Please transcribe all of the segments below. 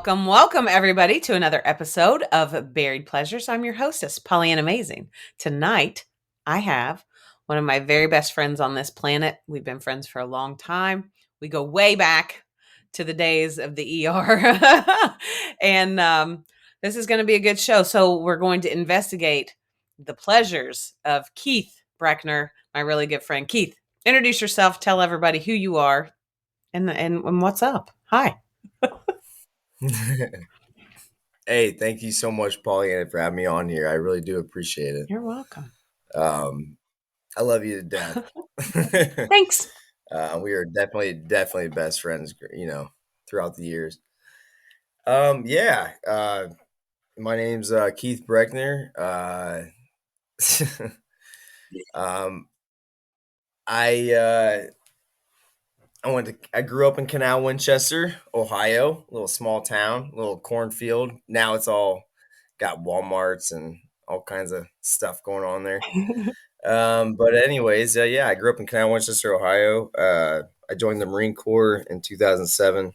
Welcome everybody to another episode of Buried Pleasures. I'm your hostess, PollyAnnamazing. Tonight, I have one of my very best friends on this planet. We've been friends for a long time. We go way back to the days of the ER. and this is going to be a good show. So we're going to investigate the pleasures of Keith Breckner, my really good friend. Keith, introduce yourself. Tell everybody who you are and what's up. Hi. Hey, thank you so much, Pollyanna, for having me on here. I really do appreciate it. You're welcome. I love you to death. Thanks. We are definitely best friends, throughout the years. My name's Keith Breckner. Um, I I grew up in Canal, Winchester, Ohio, a little small town, little cornfield. Now it's all got Walmarts and all kinds of stuff going on there. But anyways, I grew up in Canal, Winchester, Ohio. I joined the Marine Corps in 2007.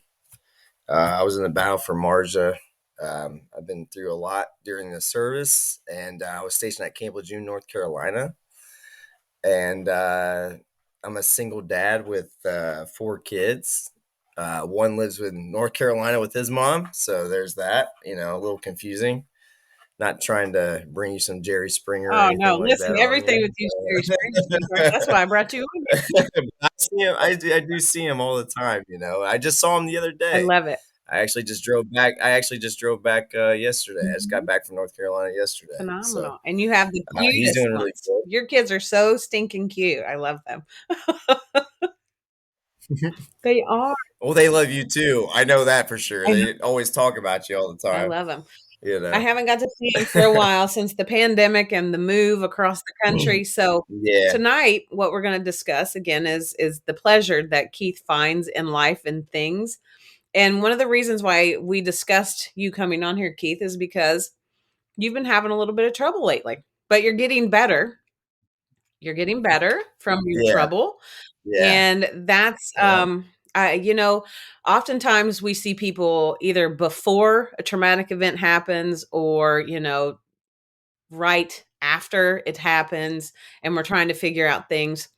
I was in the battle for Marja. I've been through a lot during the service, and I was stationed at Camp Lejeune, North Carolina. And I'm a single dad with 4 kids. One lives in North Carolina with his mom, so there's that. A little confusing. Not trying to bring you some Jerry Springer or anything No, like listen, that. everything with you, Jerry Springer. That's why I brought you on. I see him. I do see him all the time. I just saw him the other I day. love it. I actually just drove back. Yesterday. I just got back from North Carolina yesterday. Phenomenal. So, And you have the cutest he's doing really ones. good. Your kids are so stinking cute. I love them. They are. Well, they love you too. I know that for sure. I, They always talk about you all the I time. love them. You I know. haven't got to see them for a while since the pandemic and the move across the country. So Yeah. tonight, what we're going to discuss again is the pleasure that Keith finds in life and things. And one of the reasons why we discussed you coming on here, Keith, is because you've been having a little bit of trouble lately, but you're getting better. You're getting better from your Yeah. trouble. Yeah. And that's, Yeah. oftentimes we see people either before a traumatic event happens or, right after it happens, and we're trying to figure out things.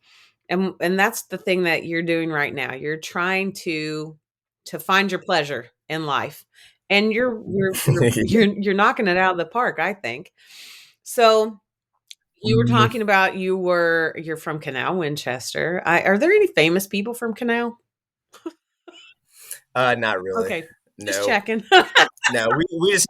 And that's the thing that you're doing right now. You're trying to find your pleasure in life. And you're knocking it out of the park, I think. So you were talking about you're from Canal, Winchester. Are there any famous people from Canal? Not really. Okay, just No. checking. No, we just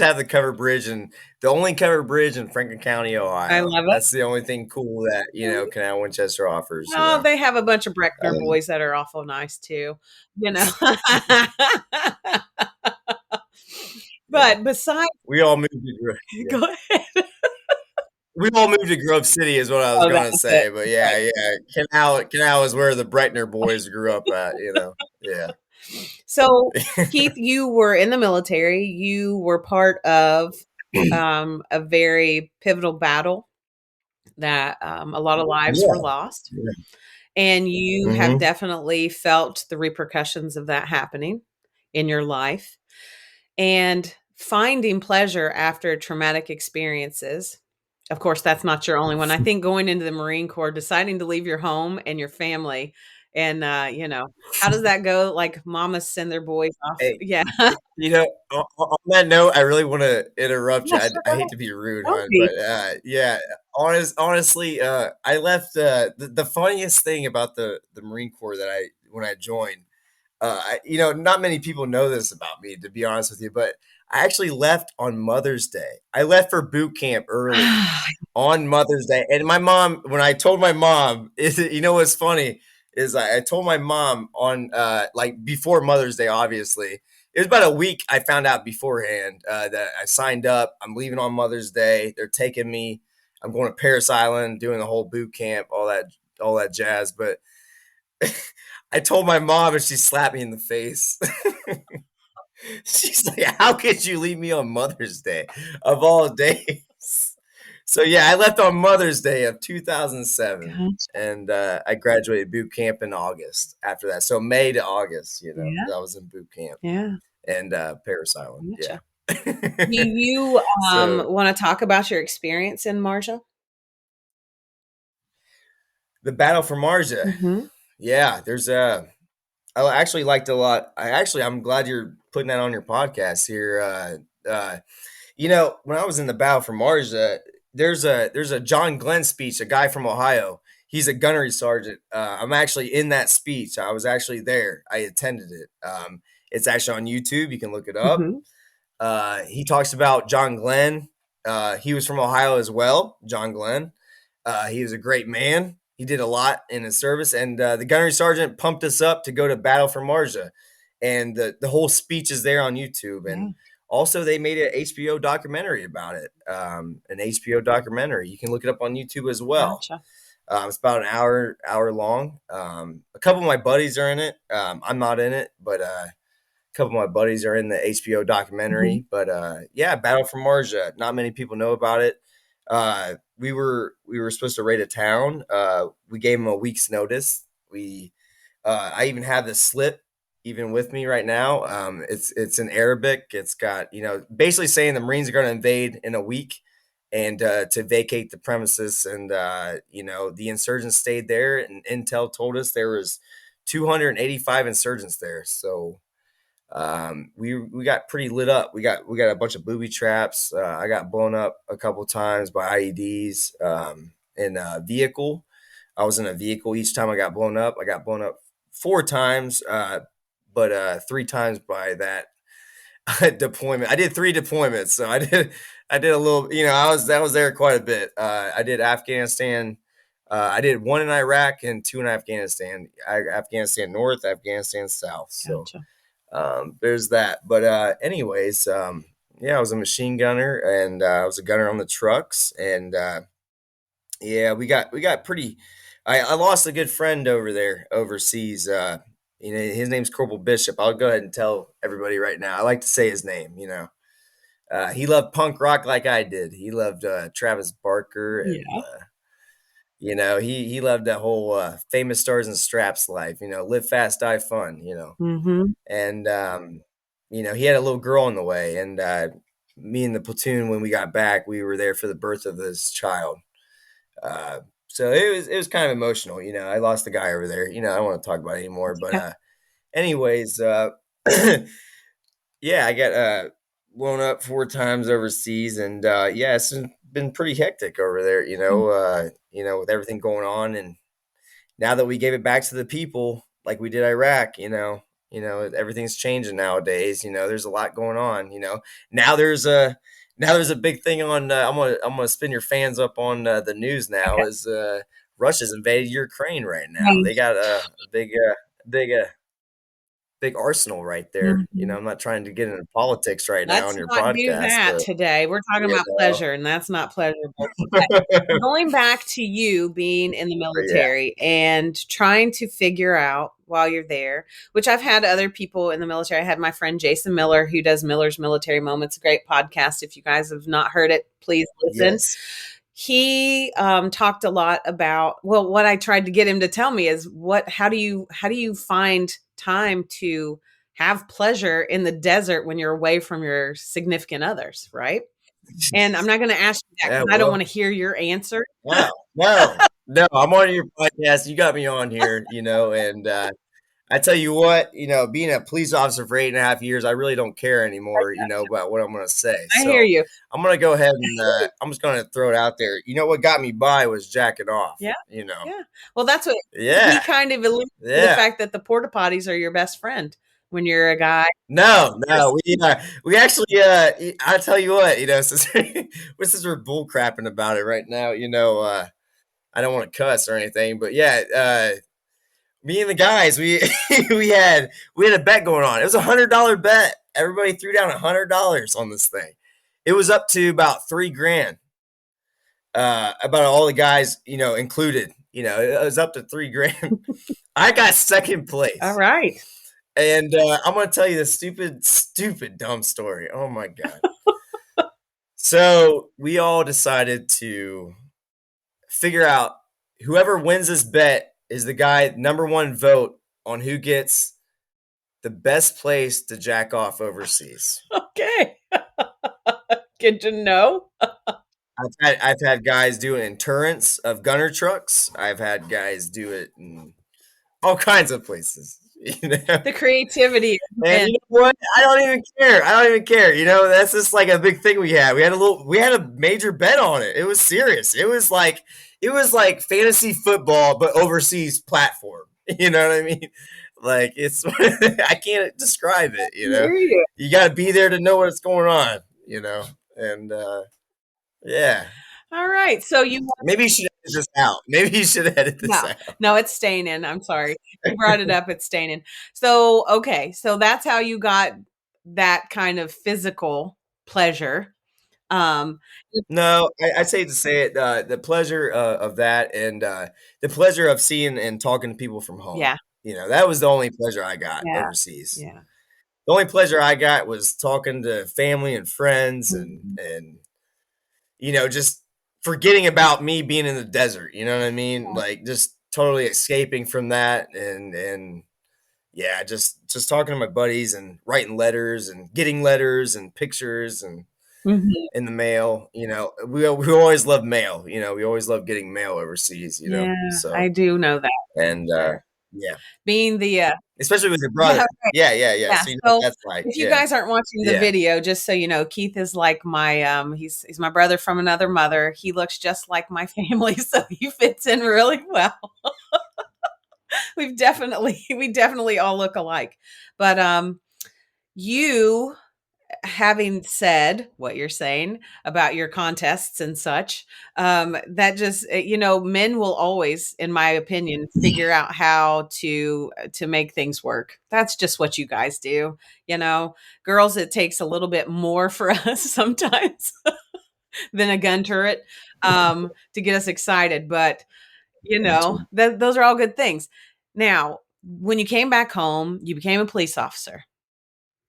have the covered bridge, and the only covered bridge in Franklin County, I Ohio. love it. That's the only thing cool that, Canal Winchester offers, Oh, they have a bunch of Breckner Um, boys that are awful nice too, you know. yeah. But besides, We all moved to yeah. go ahead. We all moved to Grove City is what I was Oh, gonna that's it. say, but Right. yeah. Canal is where the Breitner boys grew up at. Yeah. So, Keith, you were in the military. You were part of a very pivotal battle that a lot of lives were Yeah. lost. Yeah. And you have Mhm. definitely felt the repercussions of that happening in your life. And finding pleasure after traumatic experiences. Of course, that's not your only one. I think going into the Marine Corps, deciding to leave your home and your family, and how does that go? Like mamas send their boys off. Hey, Yeah. on that note, I really wanna interrupt you. Yeah, I sure, I go hate ahead. to be rude, Don't hon, be. but, honestly, I left, the funniest thing about the Marine Corps that when I joined, not many people know this about me, to be honest with you, but I actually left on Mother's Day. I left for boot camp early on Mother's Day, and my mom, when I told my mom, what's funny is I told my mom on like before Mother's Day, obviously. It was about a week I found out beforehand that I signed up. I'm leaving on Mother's Day. They're taking me. I'm going to Paris Island, doing the whole boot camp, all that jazz. But I told my mom, and she slapped me in the face. She's like, "How could you leave me on Mother's Day of all days?" So yeah, I left on Mother's Day of 2007, Gotcha. and I graduated boot camp in August after that. So May to August, Yeah. I was in boot camp. Yeah. and Paris Island. Yeah. Gotcha. Do you So want to talk about your experience in Marja? the Battle for Marja. Mm-hmm. Yeah, there's a. I actually liked a lot. I'm glad you're putting that on your podcast here. When I was in the Battle for Marja, there's a John Glenn speech, a guy from Ohio. He's a gunnery sergeant. I'm actually in that speech. I was actually there. I attended it. It's actually on YouTube. You can look it up. Mm-hmm. He talks about John Glenn. He was from Ohio as well, John Glenn. He was a great man. He did a lot in his service, and the gunnery sergeant pumped us up to go to battle for Marja, and the whole speech is there on YouTube. Yeah. And also, they made an HBO documentary about it. An HBO documentary. You can look it up on YouTube as well. Gotcha. It's about an hour long. A couple of my buddies are in it. I'm not in it, but couple of my buddies are in the HBO Mm-hmm. documentary. But yeah, Battle for Marja. Not many people know about it. We were supposed to raid a town. We gave them a week's notice. I even have the slip even with me right now. It's in Arabic. It's got basically saying the Marines are going to invade in a week and to vacate the premises. And the insurgents stayed there, and intel told us there was 285 insurgents there. So we got pretty lit up. We got a bunch of booby traps. I got blown up a couple times by IEDs in a vehicle. I was in a vehicle each time I got blown up. I got blown up 4 times, but 3 times by that deployment. I did 3 deployments, so I did a little. I was there quite a bit. I did Afghanistan. I did 1 in Iraq and 2 in Afghanistan. Afghanistan North, Afghanistan South. So Gotcha. there's that. But anyways, yeah, I was a machine gunner, and I was a gunner on the trucks, and yeah, we got pretty. I lost a good friend over there overseas. His name's Corporal Bishop. I'll go ahead and tell everybody right now. I like to say his name. He loved punk rock like I did. He loved Travis Barker, and Yeah. he loved that whole famous stars and straps life. Live fast, die fun. Mm-hmm. And he had a little girl on the way, and me and the platoon, when we got back, we were there for the birth of this child. So it was kind of emotional. I lost the guy over there. I don't want to talk about it anymore. But Yeah. anyways, yeah, I got blown up 4 times overseas, and yeah, it's been pretty hectic over there. With everything going on, and now that we gave it back to the people like we did Iraq, everything's changing nowadays. There's a lot going on. Now there's a now there's a big thing on. I'm gonna spin your fans up on the news now. Okay. Is Russia's invaded Ukraine right now? Right. They got a big big arsenal right there. Mhm. I'm not trying to get into politics right now Let's on your not do podcast, that but today. We're talking you about know, pleasure, and that's not pleasurable. Going back to you being in the yeah, military and trying to figure out while you're there, which I've had other people in the military. I had my friend Jason Miller, who does Miller's Military Moments, a great podcast. If you guys have not heard it, please listen. yes, He talked a lot about, well, what I tried to get him to tell me is how do you find time to have pleasure in the desert when you're away from your significant others, right? And I'm not going to ask you that yeah. because I don't want Well, to hear your answer. no, no, no. I'm on your podcast. You got me on here, and I tell you what, being a police officer for 8.5 years, I really don't care anymore, about what I'm going to say. I hear So you. I'm going to go ahead and I'm just going to throw it out there. What got me by was jacking off. Yeah, yeah. Well, that's what Yeah, he kind of alluded to, the yeah. fact that the porta potties are your best friend when you're a guy. No, no, we actually I tell you what, since since we're bull crapping about it right now, I don't want to cuss or anything, but yeah, me and the guys, we we had a bet going on. It was $100 bet. Everybody threw down $100 on this thing. It was up to about 3 grand. About all the guys, included. It was up to 3 grand. I got second All place, right. and I'm gonna tell you the stupid, stupid, dumb story. Oh my god! So we all decided to figure out whoever wins this bet is the guy number one vote on who gets the best place to jack off overseas. Okay. Good to know. I've had guys do it in turrets of gunner trucks. I've had guys do it in all kinds of places. The creativity of And men. you know what? I don't even care. I don't even care. That's just like a big thing we had. We had a major bet on it. It was serious. It was like fantasy football, but overseas platform. You know what I mean? Like it's I can't describe it, I hear you. You gotta be there to know what's going on. And yeah. All right. So you Maybe you should edit this out. Maybe you should edit this no, out. no, it's staying in. I'm sorry. You brought it up. It's staying in. So, okay. So that's how you got that kind of physical pleasure. Um, No, I'd say to say it, the pleasure of that and the pleasure of seeing and talking to people from home. yeah, That was the only pleasure I got yeah, overseas. yeah. The only pleasure I got was talking to family and friends Mhm. and just forgetting about me being in the desert. You know what I mean? Like just totally escaping from that and yeah, just talking to my buddies and writing letters and getting letters and pictures and Mhm. in the mail. We always love mail. We always love getting mail overseas. Yeah, I So do know that and there. yeah, Being the especially with your brother. yeah, right. Yeah, yeah, yeah. Yeah. So you know what So that's like. if you Yeah, guys aren't watching the yeah. video, just so you know, Keith is like my he's my brother from another mother. He looks just like my family, so he fits in really well. We definitely all look alike. But you having said what you're saying about your contests and such, that just men will always, in my opinion, figure out how to make things work. That's just what you guys do. Girls, it takes a little bit more for us sometimes than a gun turret to get us excited, but Gotcha. those are all good things. Now, when you came back home, you became a police officer,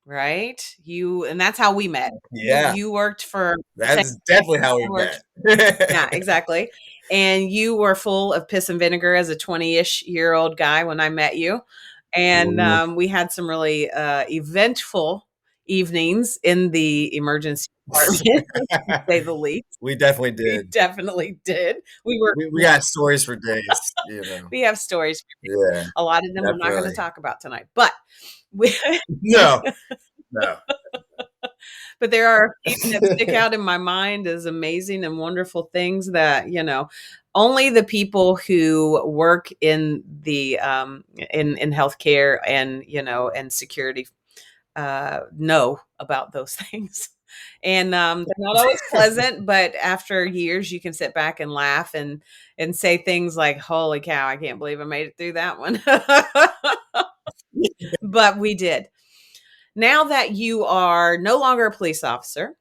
right? And that's how we met. You Yeah, you worked for the same that's definitely how I we worked yeah, met. exactly. And you were full of piss and vinegar as a 20-ish-year-old guy when I met you. And Mhm. we had some really eventful evenings in the emergency department, to say the least. We definitely We did. definitely did. We were We got stories for days. we have stories. Yeah, A lot of them I'm not going to definitely. talk about tonight, but we No, no. but there are a few that stick out in my mind as amazing and wonderful things that only the people who work in the in healthcare and and security know about those things. And they're not always pleasant, but after years, you can sit back and laugh and say things like, "Holy cow, I can't believe I made it through that one." But we did. Now that you are no longer a police officer,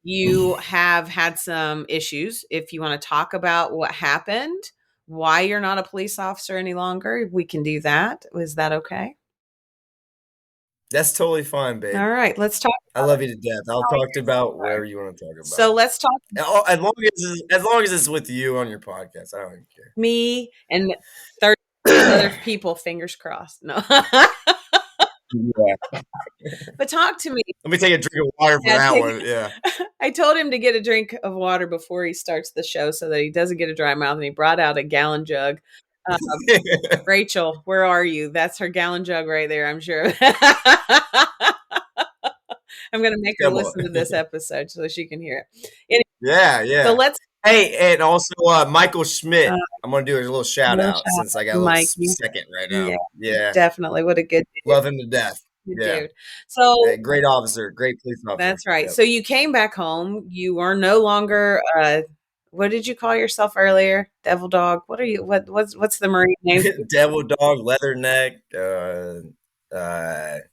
you have had some issues. If you want to talk about what happened, why you're not a police officer any longer, we can do that. Is that okay? That's totally fine, babe. All right, let's talk I about love it. you to death. I'll Oh, talk you're so about sorry. whatever you want to talk So about. let's talk As long as it's with you on your podcast, I don't even me and 36 other care. people, fingers crossed. No. Yeah. But talk to me. Let me take a drink of water for Yeah, that one. Yeah. I told him to get a drink of water before he starts the show so that he doesn't get a dry mouth, and he brought out a gallon jug. Uh, Rachel, where are you? That's her gallon jug right there, I'm sure. I'm gonna make her Come on. listen to this episode so she can hear it. Anyway, Yeah, so yeah. let's Hey, and also Michael uh, Schmidt. I'm gonna do a little shout little out shout since I got out a to little Mikey. second right Yeah, now. Yeah. definitely. What a Love him to death. good Yeah. dude. So Great officer, great police officer. that's right. Yep. So you came back home. You are no longer what did you call yourself earlier? Devil dog. What are you what's the Marine name? Devil dog, leatherneck,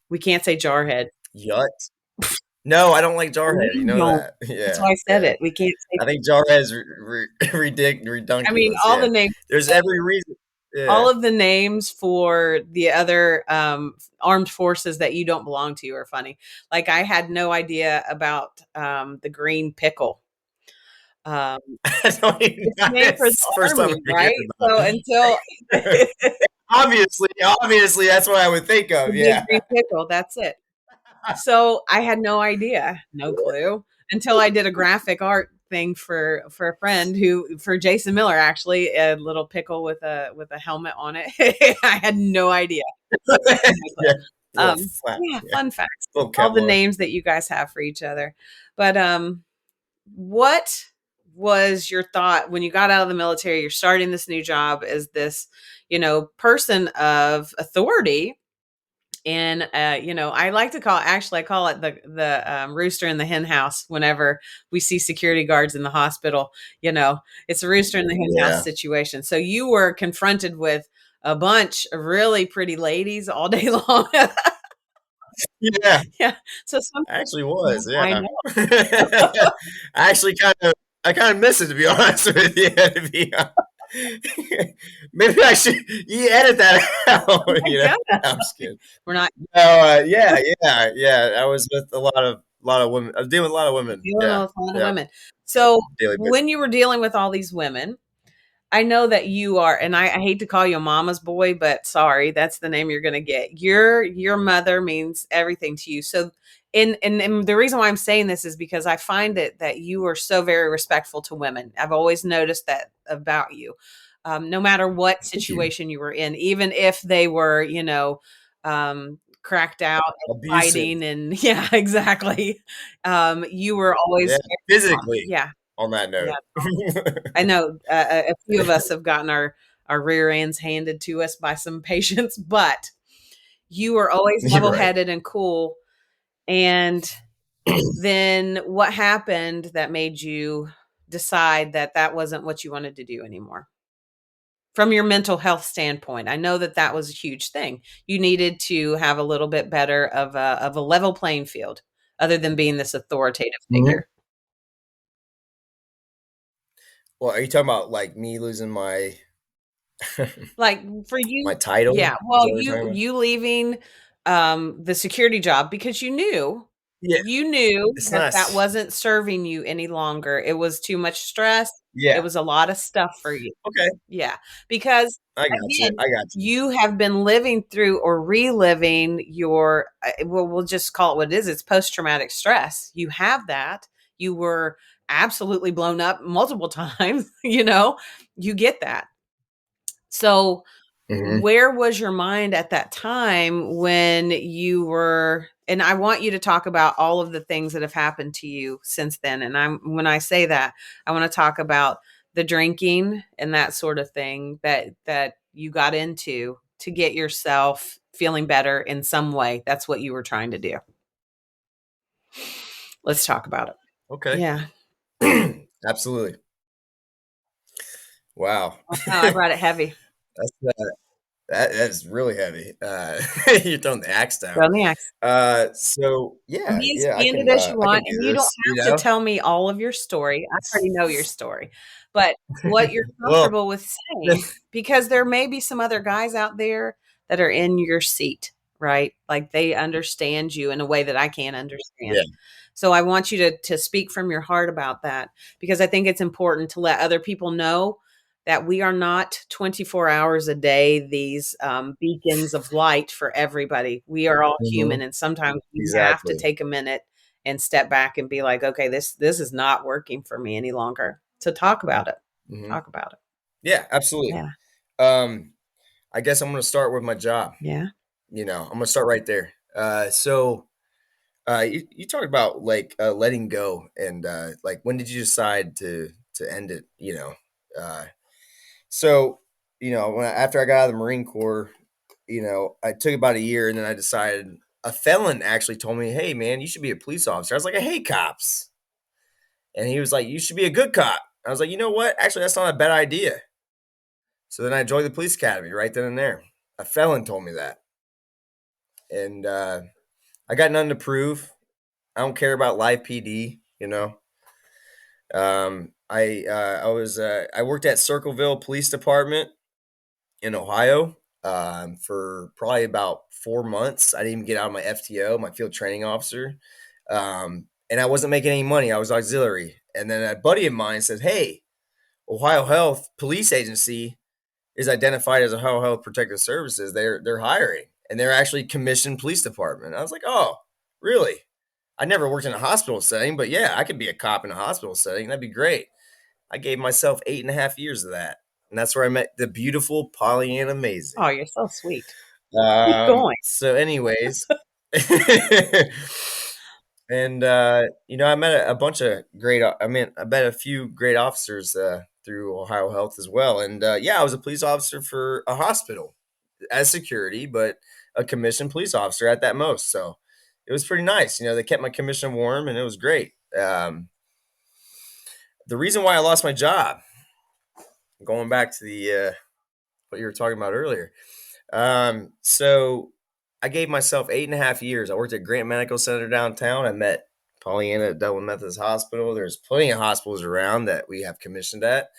We can't say jarhead. Yut. No, I don't like Jarhead. You We know don't. that. That's Yeah, why I said yeah. it. We can't say I think Jarhead's I mean redunculous. all Yeah. the names There's every reason. all Yeah. of the names for the other armed forces that you don't belong to are funny. Like I had no idea about the green pickle. Um, I don't even it's named for it's the the first time I'm army, hearing right? about So it. until obviously, that's what I would think The of. big Yeah. green pickle, that's it. So, I had no idea, no clue, until I did a graphic art thing for a friend who for Jason Miller, actually, a little pickle with a helmet on it. I had no idea. No clue. Yeah. Little flat. Yeah, Yeah. fun facts. Little All the Kevlar. names that you guys have for each other. But, what was your thought when you got out of the military? You're starting this new job as this, person of authority. And I like to call actually I call it the rooster in the hen house. Whenever we see security guards in the hospital, it's a rooster in the hen house Yeah. situation. So you were confronted with a bunch of really pretty ladies all day long. Yeah. Yeah. So some Actually was, I yeah. know. I actually I kind of miss it, to be honest with you. To be maybe I should you edit that out. Oh my No, goodness. I'm just kidding. We're not No, yeah. I was with a lot of women. I was dealing with a lot of women. dealing Yeah, with a lot of yeah. women. So Daily basis. when you were dealing with all these women, I know that you are, and I hate to call you a mama's boy, but sorry, that's the name you're going to get. Your mother means everything to you. So, and the reason why I'm saying this is because I find that you are so very respectful to women. I've always noticed that about you. No matter what Thank you. situation you were in, even if they were, cracked out and Abusive. fighting, and yeah, exactly. You were Yeah, always very calm. physically. Yeah, On that yeah. note. I know a few of us have gotten our rear ends handed to us by some patients, but you were always You're level right. headed and cool. And then what happened that made you decide that that wasn't what you wanted to do anymore? From your mental health standpoint, I know that that was a huge thing. You needed to have a little bit better of a level playing field, other than being this authoritative Mhm. figure. Well, are you talking about like me losing my Like, for my you, title? yeah, Is well, that what you're talking about? you leaving, the security job because Yeah, you knew it's that not. that wasn't serving you any longer. It was too much stress. It Yeah. was a lot of stuff for you. Okay. Yeah, because, I got you. again, I got you. you have been living through or reliving your, well, we'll just call it what it is, it's post-traumatic stress. You have that. You were absolutely blown up multiple times, you get that. So, Mhm. where was your mind at that time when you were, and I want you to talk about all of the things that have happened to you since then, and when I say that, I wanna talk about the drinking and that sort of thing that you got into to get yourself feeling better in some way. That's what you were trying to do. Let's talk about it. Okay. Yeah. Absolutely. Wow. Wow, I brought it heavy. That's that's really heavy. You're throwing the axe Throw down. the axe. So And yeah, be as yeah, candid as you I want, can do and you don't this, have to tell me all of your story. I already know your story, but what you're Well, comfortable with saying, because there may be some other guys out there that are in your seat, right? Like, they understand you in a way that I can't understand. yeah. So I want you to speak from your heart about that, because I think it's important to let other people know that we are not 24 hours a day these, beacons of light for everybody. We are all human, Mhm. and sometimes we have to Exactly. take a minute and step back and be like, "Okay, this is not working for me any longer." So talk about it. Mhm. Talk about it. Yeah, absolutely. Yeah. Um, I guess I'm gonna start with my job. Yeah. I'm gonna start right there. You talked about like letting go and like when did you decide to end it? Uh, so after I got out of the Marine Corps, I took about a year and then I decided a felon actually told me, "Hey, man, you should be a police officer." I was like, "I hate cops," and he was like, "You should be a good cop." I was like, "You know what? Actually, that's not a bad idea." So then I joined the police academy right then and there. A felon told me that, and I got nothing to prove. I don't care about live PD. I worked at Circleville Police Department in Ohio for probably about 4 months. I didn't even get out of my FTO, my field training officer, and I wasn't making any money. I was auxiliary, and then a buddy of mine said, "Hey, Ohio Health Police Agency is identified as Ohio Health Protective Services, they're hiring, and they're actually commissioned police department. I was like, oh, really? I never worked in a hospital setting, but yeah, I could be a cop in a hospital setting. That'd be great. I gave myself 8.5 years of that, and that's where I met the beautiful Oh, PollyAnnamazing. you're so sweet. Keep going. So, anyways, and I met a bunch of great. I mean, I met a few great officers through Ohio Health as well. And yeah, I was a police officer for a hospital as security, but a commissioned police officer at that most. So it was pretty nice. They kept my commission warm, and it was great. The reason why I lost my job, going back to the what you were talking about earlier. So I gave myself 8.5 years. I worked at Grant Medical Center downtown. I met Pollyanna at Dublin Methodist Hospital. There's plenty of hospitals around that we have commissioned at.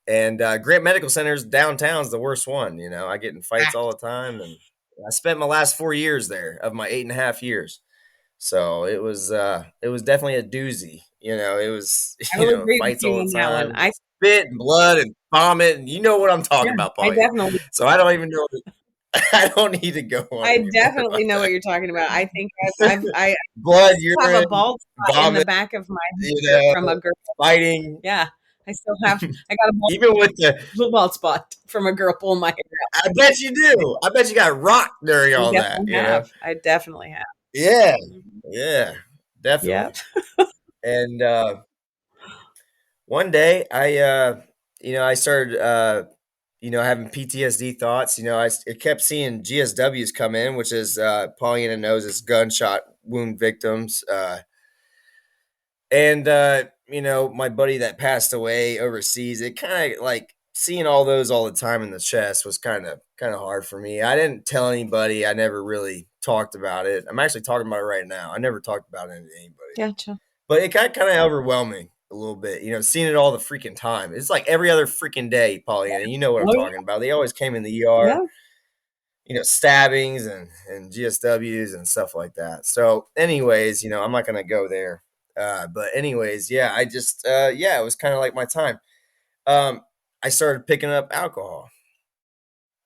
And Grant Medical Center's downtown is the worst one. I get in fights all the time. And I spent my last 4 years there of my 8.5 years. So it was definitely a doozy. It was, I will agree with fights you all on the that one. time, spit and blood and vomit. And you know what I'm Yeah, talking about, I Pollyanna. definitely So I don't even know. I don't need to go on I anymore definitely about know what that. you're talking about. I think I Blood, still have a urine, bald spot in the vomit, back of my you head know, from a girl. fighting. Yeah, I got a Even with the, bald spot from a girl pulling my hair out. I bet you do. I bet you got rocked during We all that. definitely have. I definitely have. Yeah, Mhm. yeah, Yeah. definitely. And one day, I started, having PTSD thoughts. I kept seeing GSWs come in, which is Pollyanna knows it's gunshot wound victims. And my buddy that passed away overseas, it kind of like seeing all those all the time in the chest was kind of hard for me. I didn't tell anybody. I never really talked about it. I'm actually talking about it right now. I never talked about it to anybody. Gotcha. But it got kind of overwhelming a little bit, seeing it all the freaking time. It's like every other freaking day, Pollyanna. You know what I'm Oh, talking about. They always came in the ER, yeah. stabbings and GSWs and stuff like that. So, anyways, I'm not gonna go there. But anyways, yeah, I just it was kind of like my time. Um, I started picking up alcohol,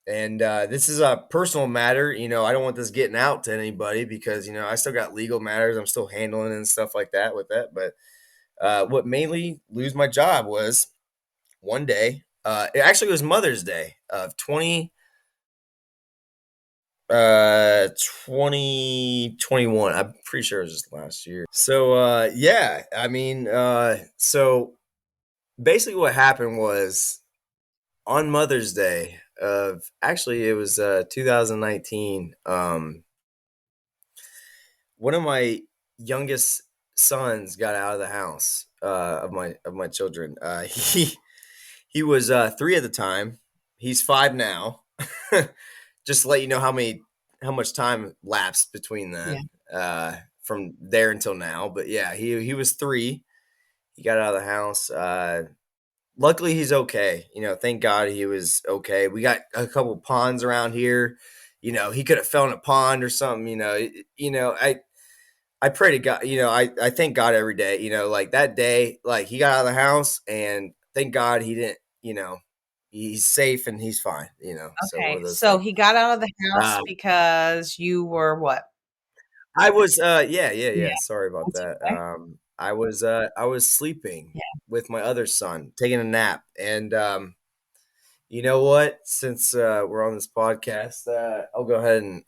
and this is a personal matter. I don't want this getting out to anybody because I still got legal matters I'm still handling and stuff like that with that. But what mainly lose my job was one day. It actually was Mother's Day of 2021. I'm pretty sure it was just last year. So yeah, I mean, so basically what happened was on Mother's Day of actually it was 2019. One of my youngest sons got out of the house of my children. He was 3 at the time. He's 5 now. Just to let you know how much time lapsed between Yeah. then, from there until now. But yeah, he was 3. He got out of the house. Luckily, he's okay. Thank God he was okay. We got a couple ponds around here. He could have fell in a pond or something. I pray to God. I thank God every day. Like that day, like he got out of the house, and thank God he didn't. He's safe and he's fine. So one of Okay. those So things. he got out of the house Um, because you were what? I was yeah. Yeah, Sorry about that's that. okay. I was sleeping Yeah. with my other son, taking a nap, and you know what? Since we're on this podcast, I'll go ahead and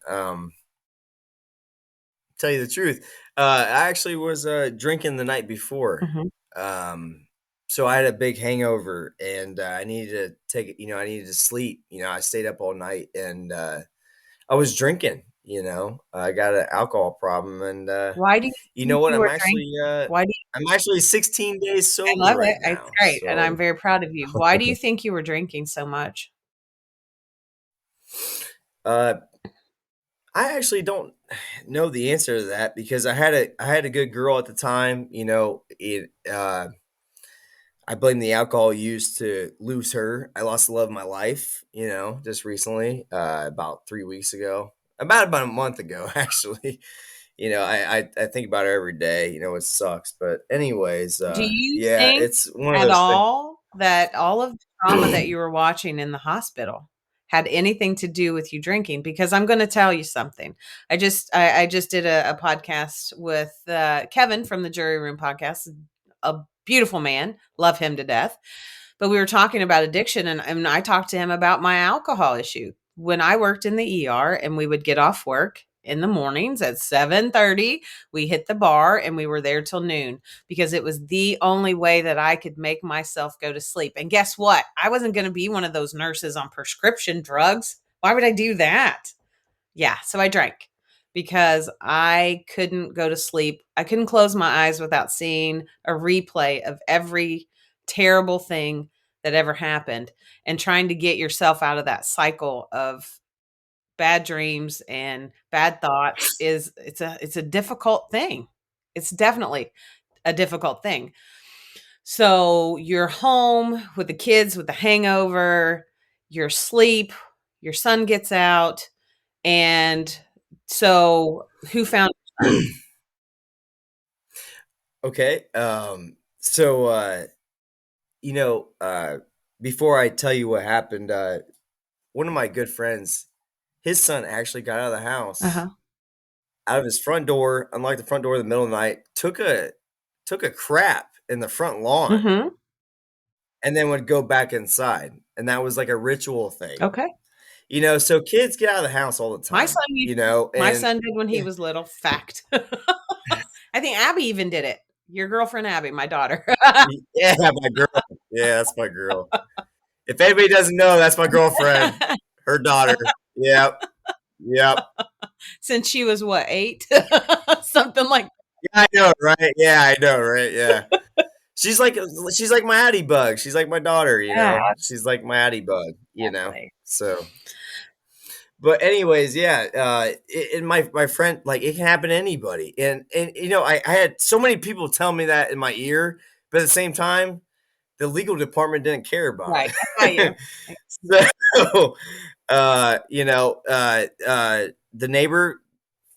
tell you the truth. I actually was drinking the night before. Mhm. Um, so I had a big hangover and I needed to take it, I needed to sleep. I stayed up all night and I was drinking, I got an alcohol problem. And Why do you you know think what? you I'm were actually, drinking? Why do you I'm actually 16 days I sober love it. right It's now. great, and I'm So, very proud of you. Why do you think you were drinking so much? uh, I actually don't know the answer to that because I had a good girl at the time. I blame the alcohol used to lose her. I lost the love of my life, just recently, about 3 weeks ago, about a month ago, actually. I think about her every day. It sucks, but anyways, Do you yeah, think it's one of at those things. all that all of the trauma that you were watching in the hospital had anything to do with you drinking, because I'm going to tell you something. I just did a podcast with Kevin from the Jury Room podcast, a beautiful man, love him to death. But we were talking about addiction, and I talked to him about my alcohol issue. When I worked in the ER and we would get off work in the mornings at 7:30, we hit the bar and we were there till noon, because it was the only way that I could make myself go to sleep. And guess what? I wasn't going to be one of those nurses on prescription drugs. Why would I do that? Yeah, so I drank because I couldn't go to sleep. I couldn't close my eyes without seeing a replay of every terrible thing that ever happened, and trying to get yourself out of that cycle of bad dreams and bad thoughts is it's a difficult thing. It's definitely a difficult thing. So you're home with the kids with the hangover, you're asleep, your son gets out, and so who found Okay. So, you know, before I tell you what happened, one of my good friends, his son actually got out of the house, Uh-huh. out of his front door, unlocked the front door in the middle of the night, took a crap in the front lawn, Mhm. and then would go back inside. And that was like a ritual thing. Okay. So kids get out of the house all the My time, son used to. My and son did when he yeah, was little. Fact. I think Abby even did it. Your girlfriend Abby, my daughter. yeah, my girl. Yeah, that's my girl. If anybody doesn't know, that's my girlfriend, her daughter. Yep, yep. Since she was what, 8? Something like Yeah, I know, right? Yeah, I know, right? Yeah. She's like she's like my Addie bug. She's like my daughter, that. She's. Like my Addie bug. Exactly. So, but anyways, yeah. And my friend, like, it can happen to anybody, and I had so many people tell me that in my ear, but at the same time, the legal department didn't care about Right. I got you. it. So, the neighbor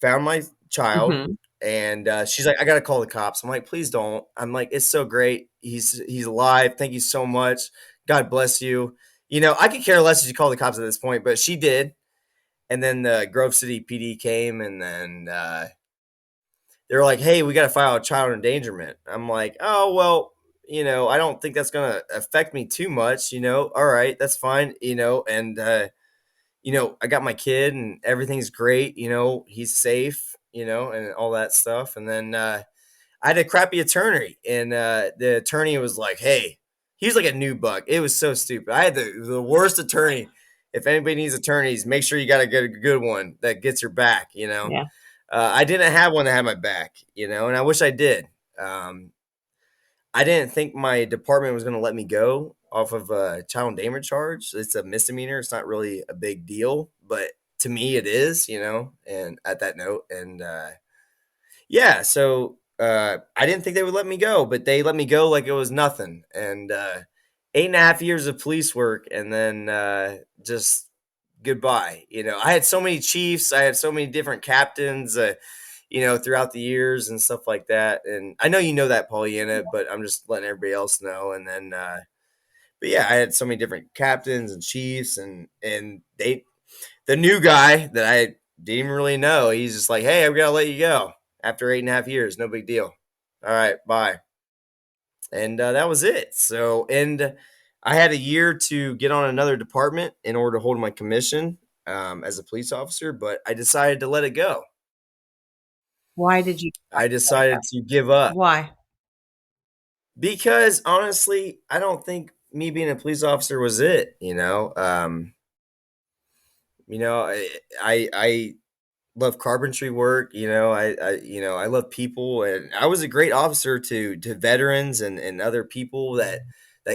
found my child, Mhm. and she's like, "I gotta call the cops." I'm like, "Please don't." I'm like, "It's so great. He's alive. Thank you so much. God bless you." I could care less if you call the cops at this point, but she did. And then the Grove City PD came, and then they were like, "Hey, we got to file a child endangerment." I'm like, "Oh well, I don't think that's gonna affect me too much. All right, that's fine. And I got my kid, and everything's great. He's safe. And all that stuff. And then I had a crappy attorney, and the attorney was like, "Hey," he was like a new bug. It was so stupid. I had the worst attorney. If anybody needs attorneys, make sure you got to get a good one that gets your back. Yeah. I didn't have one that had my back. And I wish I did. Um, I didn't think my department was going to let me go off of a child endangerment charge. It's a misdemeanor. It's not really a big deal, but to me, it is. And at that note, and yeah, so I didn't think they would let me go, but they let me go like it was nothing. And 8.5 years of police work, and then just goodbye. I had so many chiefs, I had so many different captains, throughout the years and stuff like that. And I know you know that, Pollyanna, but I'm just letting everybody else know. And then, but yeah, I had so many different captains and chiefs, and the new guy that I didn't even really know, he's just like, "Hey, I'm gonna let you go after 8.5 years. No big deal. All right, bye." And that was it. So, and I had a year to get on another department in order to hold my commission as a police officer, but I decided to let it go. Why did you decide I to let it go? decided to give up Why? because honestly, I don't think me being a police officer was it. I love carpentry work. I love people, and I was a great officer to veterans and other people that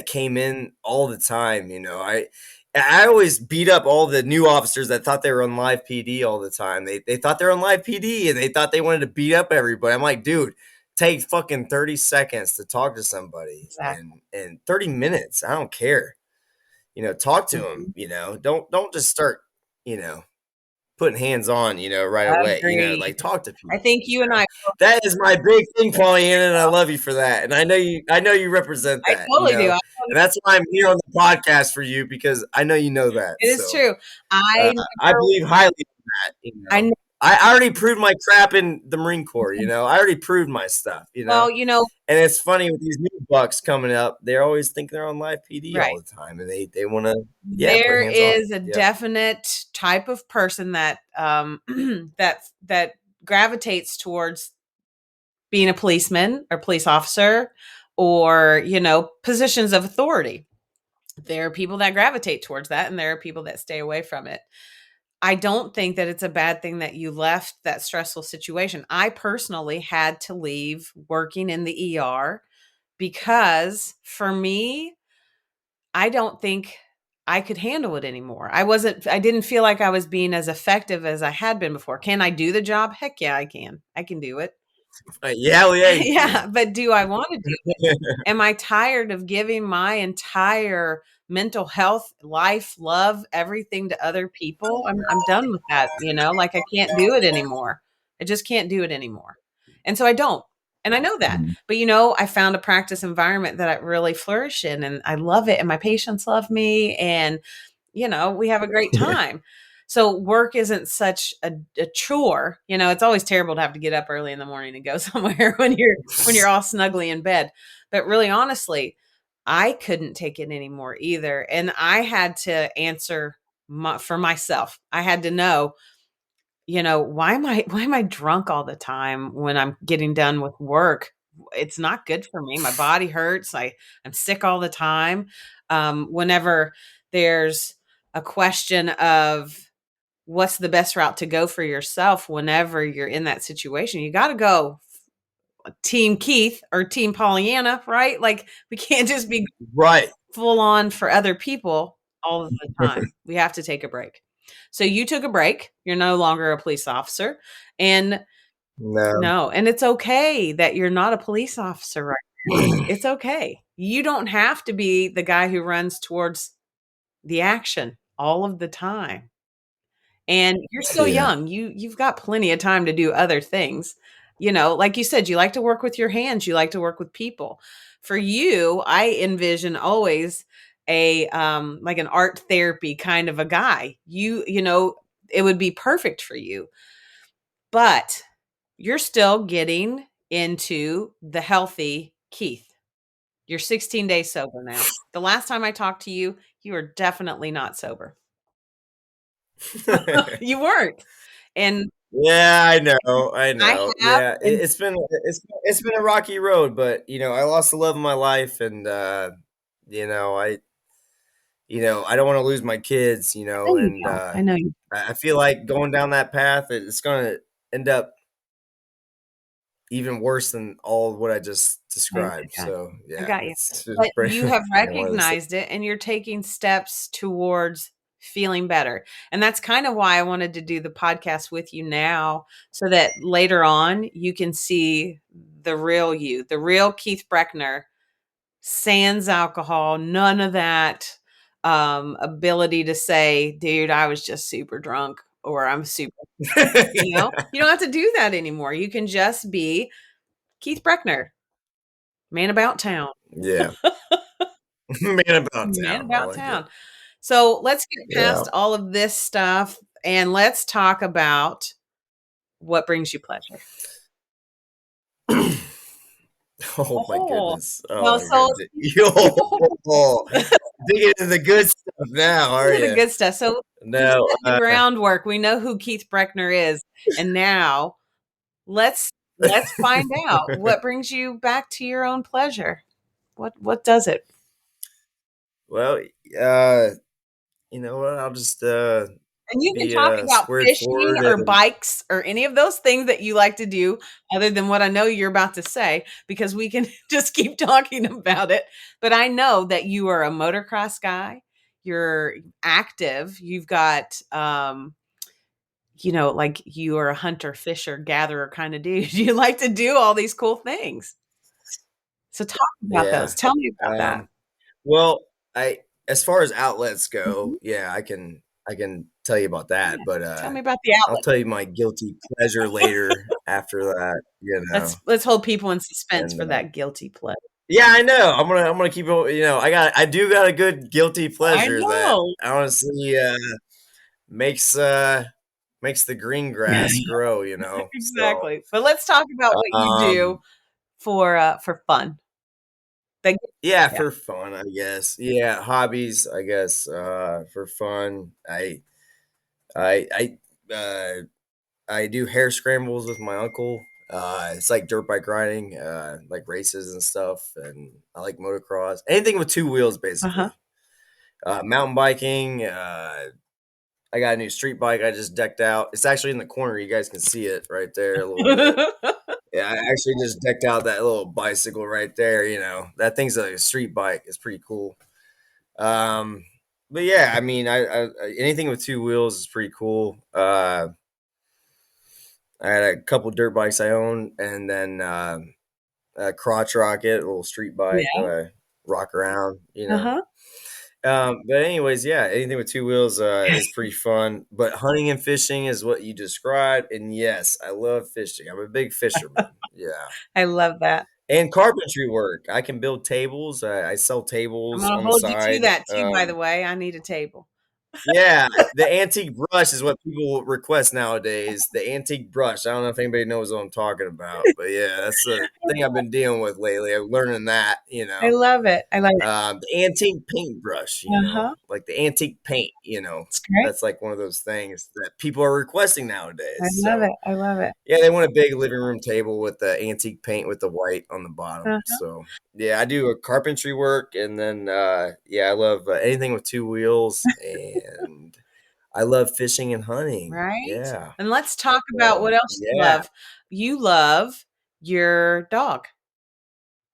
came in all the time. I always beat up all the new officers that thought they were on live PD all the time. They thought they were on live PD, and they thought they wanted to beat up everybody. I'm like, dude, take fucking 30 seconds to talk to somebody, Exactly. and 30 minutes. I don't care. Talk to them. Mhm. Don't just start. You know putting hands on, right away, like Agreed. talk to I people. think you and I That is my big thing, Pollyanna, and I love you for that. And I know you represent I that, totally do. and that's why I'm here on the podcast for you because I know you know that. It is So true. I I never believe highly in that. I ne I already proved my crap in the Marine Corps. I already proved my stuff. well, And it's funny with these new bucks coming up, they always think they're on live PD right. all the time, and they want to, put There hands on. is a Yep. definite type of person that, that gravitates towards being a policeman or police officer or, positions of authority. There are people that gravitate towards that, and there are people that stay away from it. I don't think that it's a bad thing that you left that stressful situation. I personally had to leave working in the ER because for me, I don't think I could handle it anymore. I didn't feel like I was being as effective as I had been before. Can I do the job? Heck yeah, I can. I can do it. Yeah, well, yeah, you Yeah, can. but do I want to do it? Am I tired of giving my entire mental health, life, love, everything to other people? I'm done with that, like I can't do it anymore. I just can't do it anymore. And so I don't. And I know that. But I found a practice environment that I really flourish in and I love it and my patients love me and we have a great time. So work isn't such a chore. It's always terrible to have to get up early in the morning and go somewhere when you're all snugly in bed. But really honestly, I couldn't take it anymore either. And I had to answer for myself. I had to know, why am I drunk all the time when I'm getting done with work? It's not good for me. My body hurts. I'm sick all the time. Whenever there's a question of what's the best route to go for yourself whenever you're in that situation, you got to go team Keith or team Pollyanna, right? Like we can't just be Right. full on for other people all of the time. We have to take a break. So you took a break. You're no longer a police officer. And No. no, and it's okay that you're not a police officer right now. It's okay. You don't have to be the guy who runs towards the action all of the time. And you're still Yeah. young. You've got plenty of time to do other things. Like you said, you like to work with your hands, you like to work with people. For you, I envision always a like an art therapy kind of a guy. It would be perfect for you. But you're still getting into the healthy Keith. You're 16 days sober now. The last time I talked to you, you were definitely not sober. You weren't. And Yeah, I know, I I know. have Yeah, and it's been a rocky road, but I lost the love of my life, and you know, I I don't want to lose my kids, no, you and don't. I know you I feel like going down that path, it's going to end up even worse than all of what I just I described. got So I yeah, got you. it's But just you have one of those things. recognized it and you're taking steps towards feeling better. And that's kind of why I wanted to do the podcast with you now so that later on you can see the real you, the real Keith Breckner, sans alcohol, none of that ability to say, dude, I was just super drunk or I'm super, you don't have to do that anymore. You can just be Keith Breckner, man about town. Yeah, man about Man town. I about like it. town. So let's get Yeah. past all of this stuff and let's talk about what brings you pleasure. Oh my Oh, goodness. Oh well, my so goodness. Yo, digging into the good stuff now, are into the you? good stuff. So we've No. set the groundwork. We know who Keith Breckner is, and now let's find out what brings you back to your own pleasure. What does it? Well, uh, you know what? I'll just And you can be talk about squared fishing forward or and bikes or any of those things that you like to do other than what I know you're about to say, because we can just keep talking about it. But I know that you are a motocross guy. You're active. You've got, like you are a hunter, fisher, gatherer kind of dude. You like to do all these cool things. So talk about those. yeah. Tell me about that. Well, I as far as outlets Mhm. go, yeah, I can tell you about that, Yeah. but Tell me about the I'll outlet. tell you my guilty pleasure later after that, Let's hold people in suspense and for that guilty pleasure. yeah, I know. I'm gonna keep it. I do got a good guilty I pleasure that know. honestly makes makes the green grass grow. So Exactly. But let's talk about what you do um, for fun. Like, yeah, yeah. for fun, I guess. Yeah, hobbies, I guess. For fun, I I do hair scrambles with my uncle. It's like dirt bike riding, like races and stuff, and I like motocross. Anything with two wheels, Uh-huh. basically. Mountain biking. I got a new street bike I just decked out. It's actually in the corner. You guys can see it right there a little bit. Yeah, I actually just decked out that little bicycle right there. That thing's like a street bike. It's pretty cool. Um, but yeah, I mean, anything with two wheels is pretty cool. I had a couple dirt bikes I own, and then a crotch rocket, a little street bike that Yeah. I rock around. Uh-huh. But anyways, yeah, anything with two wheels is pretty fun. But hunting and fishing is what you described, and yes, I love fishing. I'm a big fisherman. Yeah, I love that. and carpentry work. I can build tables. I sell I'm tables gonna on the hold you to side. that too, by the way. I need a table. Yeah, the antique brush is what people request nowadays. The antique brush. I don't know if anybody knows what I'm talking about, but yeah, that's the thing I've been dealing with lately. I'm learning that. I love it. I love it. The antique paintbrush, Uh-huh. like the antique paint, It's great. that's like one of those things that people are requesting I nowadays. love So it. I love it. yeah, they want a big living room table with the antique paint with the white on the bottom. Uh-huh. So yeah, I do a carpentry work, and then yeah, I love anything with two wheels, and I love fishing and hunting. Right? Yeah. And let's talk about So what else you yeah, love. You love your dog.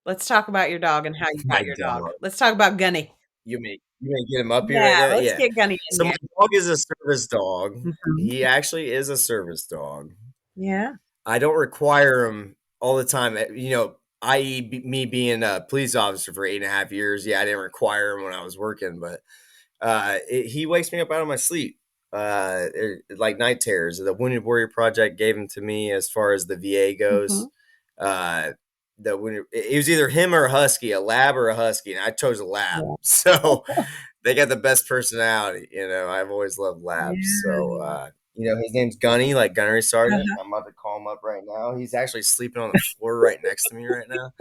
Let's talk about your dog and how you my got your dog. dog. Let's talk about Gunny. You may get him up here right Yeah, now. let's Yeah. get Gunny in So my here. dog is a service dog. Mhm. He actually is a service dog. Yeah. I don't require him all the time. I.e., me being a police officer for 8.5 years. Yeah, I didn't require him when I was working, but he wakes me up out of my sleep. Like night terrors. The Wounded Warrior Project gave him to me as far as the VA goes. Mhm. Uh, it was either him or a husky, a lab or a husky, and I chose a lab. Yeah. So they got the best personality. I've always loved labs. So Yeah. his name's Gunny, like Gunnery Sergeant. Uh-huh. I'm about to call him up right now. He's actually sleeping on the floor right next to me right now,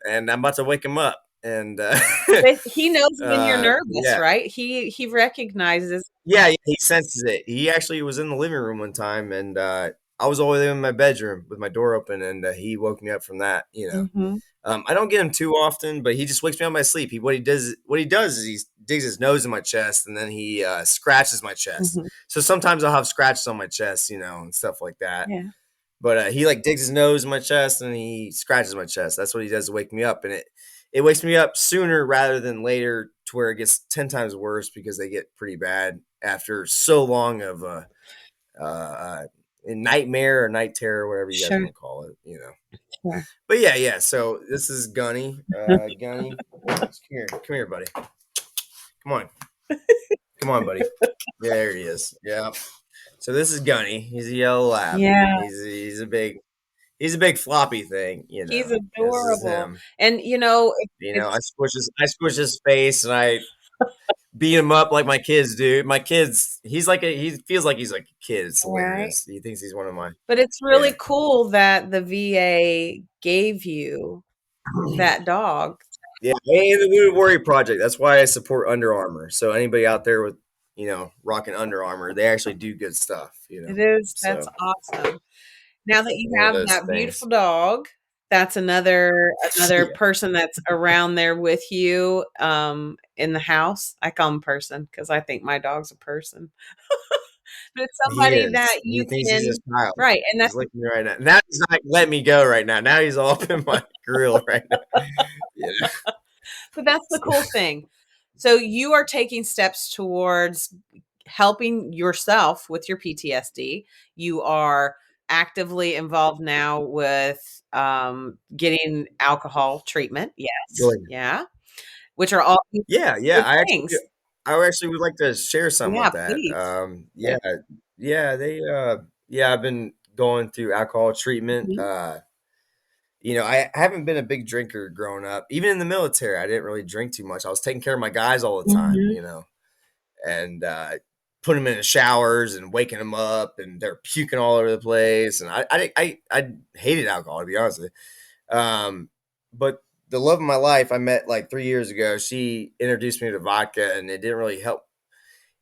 and I'm about to wake him up. And But he knows when you're nervous, yeah, right? He recognizes. yeah, he senses it. He actually was in the living room one time, and I was all the way in my bedroom with my door open, and he woke me up from that. Mhm. I don't get him too often, but he just wakes me out of my sleep. What he does is he digs his nose in my chest, and then he scratches my chest. Mhm. So sometimes I'll have scratches on my chest, and stuff like that. Yeah. But he like digs his nose in my chest and he scratches my chest. That's what he does to wake me up, and it wakes me up sooner rather than later, to where it gets 10 times worse because they get pretty bad after so long of a nightmare or night terror, whatever you guys Sure. want to call it. Sure. But yeah. So this is Gunny. Gunny, come here, buddy. Come on, buddy. There he is. Yeah. So this is Gunny. He's a yellow lab. Yeah. He's a big floppy thing. He's This is adorable. him. And, I it's squish his face, and I beat him up like my kids do. My kids, he feels like he's like a kid. It's right? hilarious. He thinks he's one of my But it's yeah. really cool that the VA gave you that dog. Yeah, and the Wounded Warrior Project. That's why I support Under Armour. So anybody out there with rocking Under Armour, they actually do good stuff. It is that's So awesome. Now that you one of have those that things. beautiful dog, that's another Yeah. person that's around there with you, in the house. I call him person because I think my dog's a person. But it's He somebody is. that He you thinks he's a can. child. Right, and He's that's licking me right now. Now he's not letting me go right now. Now he's all up in my grill right now. Yeah. but that's the cool thing. So you are taking steps towards helping yourself with your PTSD. You are actively involved now with getting alcohol treatment. Yes. Good. Yeah. Which are all Yeah. good I actually things. I actually would like to share something Yeah, with that. please. Yeah, yeah, yeah, I've been going through alcohol treatment. Mhm. I haven't been a big drinker growing up. Even in the military, I didn't really drink too much. I was taking care of my guys all the time, Mhm. and putting them in the showers and waking them up, and they're puking all over the place. And I hated alcohol, to be honest with you. But the love of my life, I met like 3 years ago. She introduced me to vodka, and it didn't really help.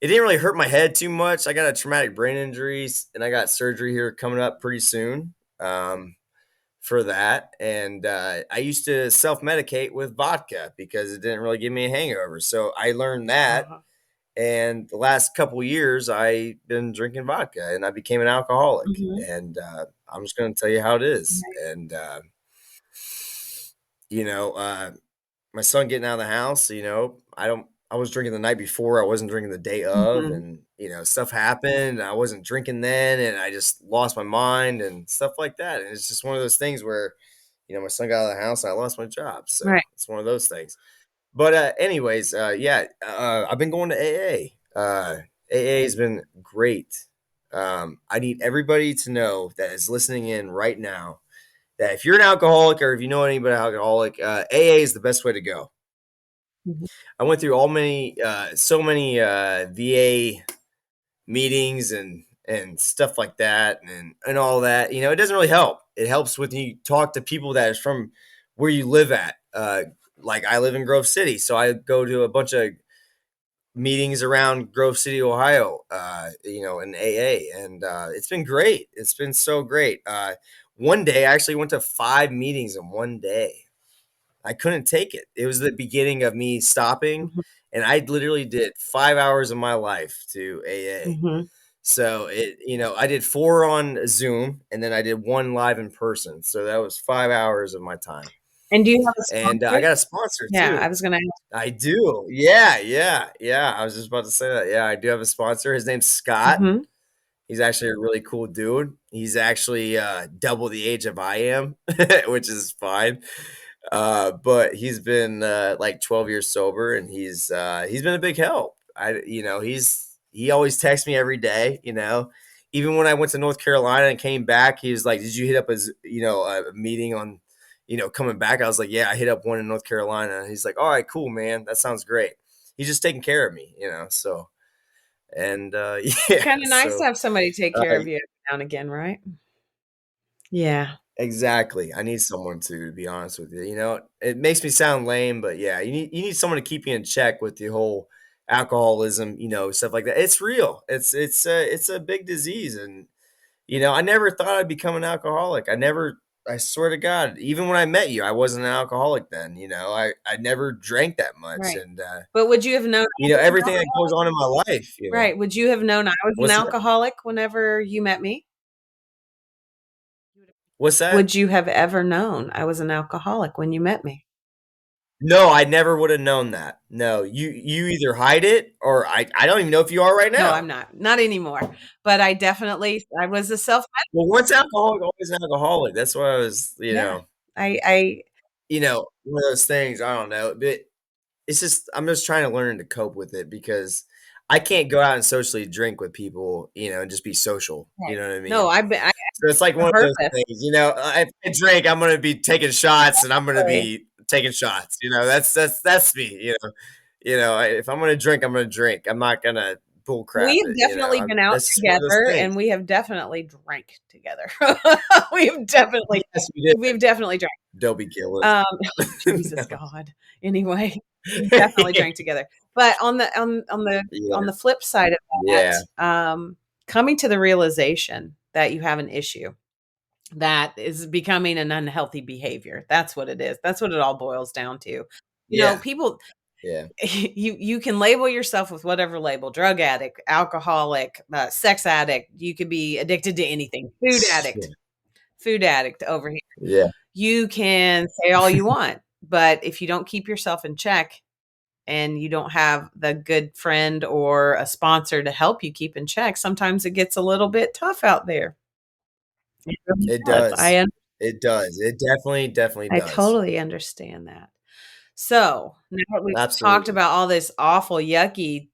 It didn't really hurt my head too much. I got a traumatic brain injury, and I got surgery here coming up pretty soon. For that. And I used to self medicate with vodka because it didn't really give me a hangover. So I learned that. Uh-huh. And the last couple years, I've been drinking vodka and I became an alcoholic. Mhm. And I'm just going to tell you how it is. Right. And, you know, uh, my son getting out of the house, I was drinking the night before, I wasn't drinking the day of, Mhm. and stuff happened. I wasn't drinking then, and I just lost my mind and stuff like that. And it's just one of those things where, my son got out of the house and I lost my job. So Right. it's one of those things. But anyways, yeah, I've been going to AA. AA has been great. I need everybody to know that is listening in right now that if you're an alcoholic or if you know anybody alcoholic, AA is the best way to go. Mhm. I went through so many VA meetings and stuff like that, and all that. It doesn't really help. It helps when you talk to people that is from where you live at. Like I live in Grove City, so I go to a bunch of meetings around Grove City, Ohio. In AA, and it's been great. It's been so great. One day, I actually went to 5 meetings in one day. I couldn't take it. It was the beginning of me stopping, Mhm. and I literally did 5 hours of my life to AA. Mhm. So I did 4 on Zoom, and then I did 1 live in person. So that was 5 hours of my time, And do you have a and I sponsor? got a sponsor Yeah, I too. was gonna ask. I do. Yeah, yeah, yeah. I was just about to say that. Yeah, I do have a sponsor. His name's Scott. Mhm. He's actually a really cool dude. He's actually double the age of I am, which is fine. But he's been like 12 years sober, and he's been a big help. He always texts me every day. Even when I went to North Carolina and came back, he was like, "Did you hit up a meeting on coming back?" I was like, "Yeah, I hit up one in North Carolina." And he's like, "All right, cool, man. That sounds great." He's just taking care of me. So and yeah, Kinda nice to so have somebody take uh, care of you every now and again, right? Yeah. exactly. I need someone to be honest with you. It makes me sound lame, but yeah, you need someone to keep you in check with the whole alcoholism, stuff like that. It's real. It's a big disease, and I never thought I'd become an alcoholic. I swear to God, even when I met you, I wasn't an alcoholic then. I never drank that much, Right. and But would you have known I was an everything that alcoholic? goes on in my life. Right, would you have known I was an What's that? alcoholic whenever you met me? What's that? Would you have ever known I was an alcoholic when you met me? No, I never would have known that. No, you either hide it or I don't even know if you are right No, now. I'm not anymore, but I was a self. Well, once alcoholic, always an alcoholic. That's what I was, Yeah. I one of those things. I don't know, but it's just I'm just trying to learn to cope with it because I can't go out and socially drink with people, and just be social. You Right. know what I No, mean? I've been I So it's like one on of those purpose. things. If I drink, I'm gonna be taking shots, and I'm gonna Exactly. be taking shots. That's me. If I'm gonna drink, I'm gonna drink. I'm not gonna bull We crap have it. definitely been out That's just one of those together, things. and we have definitely drank together. We have definitely Yes, we did. we've definitely drank. Don't be jealous. Um, Jesus No. God. Anyway, we definitely drank together. But on Yeah, the flip side of yeah, that, coming to the realization that you have an issue that is becoming an unhealthy behavior. That's what it is. That's what it all boils down to. yeah, People yeah, you can label yourself with whatever label: drug addict, alcoholic, sex addict. You could be addicted to anything. Food addict over here. yeah. You can say all you want, but if you don't keep yourself in check and you don't have the good friend or a sponsor to help you keep in check, sometimes it gets a little bit tough out there. It really It does. does. It does. It definitely, definitely I does. totally understand that. So, now that we've talked Absolutely. about all this awful, yucky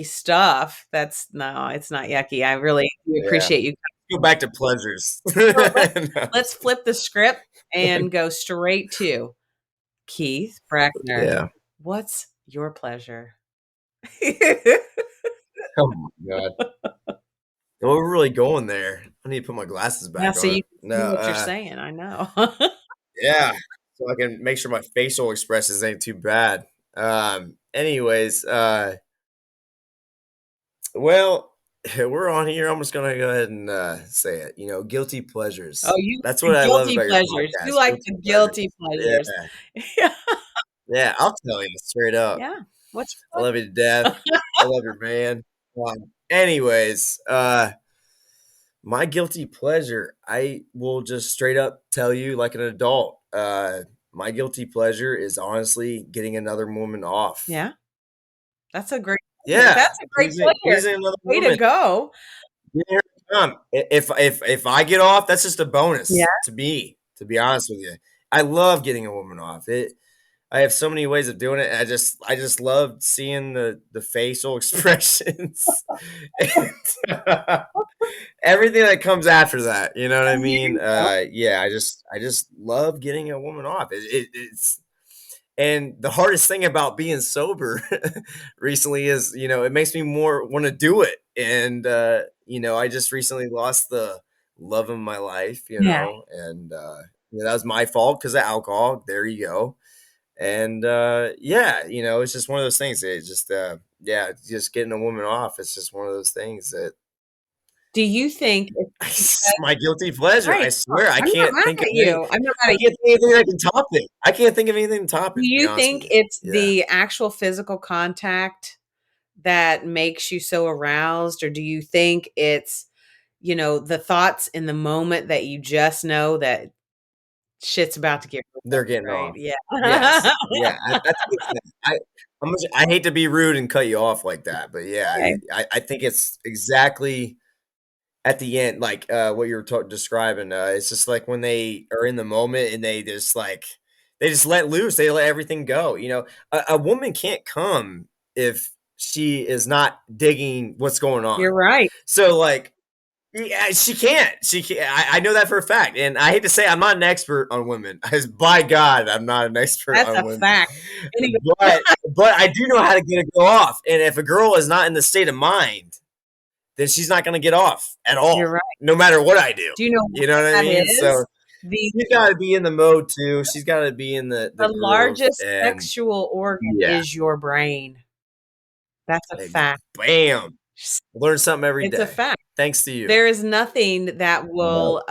stuff, that's no, it's not yucky. I really do Yeah. appreciate you. Go back to pleasures. So let's No. let's flip the script and go straight to Keith Brackner. Yeah. What's your pleasure? Oh my god. Well, we're really going there. I need to put my glasses Yeah, back so on. you can No, see what you're saying, I know. yeah. So I can make sure my facial expressions ain't too bad. Anyways, well, we're on here. I'm just gonna go ahead and say it. Guilty Oh, pleasures. you That's the what I love guilty about your pleasures. You podcast. like Guilty the pleasures. guilty pleasures. Yeah. Yeah. Yeah, I'll tell you straight up. Yeah. What's I your love you to death. pleasure? I love your man. Anyways, my guilty pleasure, I will just straight up tell you like an adult. My guilty pleasure is honestly getting another woman off. Yeah, that's a great pleasure. Yeah, That's a great pleasure. pleasing another Way to woman. go. Yeah, if I get off, that's just a Yeah, bonus to me. To be honest with you, I love getting a woman off. I have so many ways of doing it. I just love seeing the facial expressions and everything that comes after that. You know what I there mean? you go. Yeah, I just love getting a woman off. It's and the hardest thing about being sober recently is, it makes me more want to do it. And I just recently lost the love of my life, Yeah. and that was my fault because of alcohol. There you go. And yeah, it's just one of those things. It just yeah, just getting a woman off. It's just one of those things that Do you think it's it's because my guilty pleasure. right, I no, swear, I I'm not can't mad think of at any. you. I'm not mad I at can't think of anything that can top it. I can't think of anything to top Do it. To be you honest with think you, it's yeah, the actual physical contact that makes you so aroused, or do you think it's, the thoughts in the moment that you just know that shit's about to get real, they're getting right? off. Yeah. Yes, yeah. I think it's that. I hate to be rude and cut you off like that, but yeah, Okay. I think it's exactly at the end, like what you were describing. It's just like when they are in the moment and they just let loose. They let everything go. A woman can't come if she is not digging what's going You're on. right. So like yeah, she can't. She can't. I know that for a fact. And I hate to say I'm not an expert on women. As by God, I'm not an expert That's on a women. fact. Anyway, But I do know how to get a girl off. And if a girl is not in the state of mind, then she's not going to get off at you're all, right. no matter what I do. Do you know You know what I why that mean? So is? The she's got to be in the mode too. She's got to be in the the groove. largest And sexual organ yeah, is your brain. That's a fact. bam, learn something every It's a day. fact. Thanks to you. There is nothing that No, will,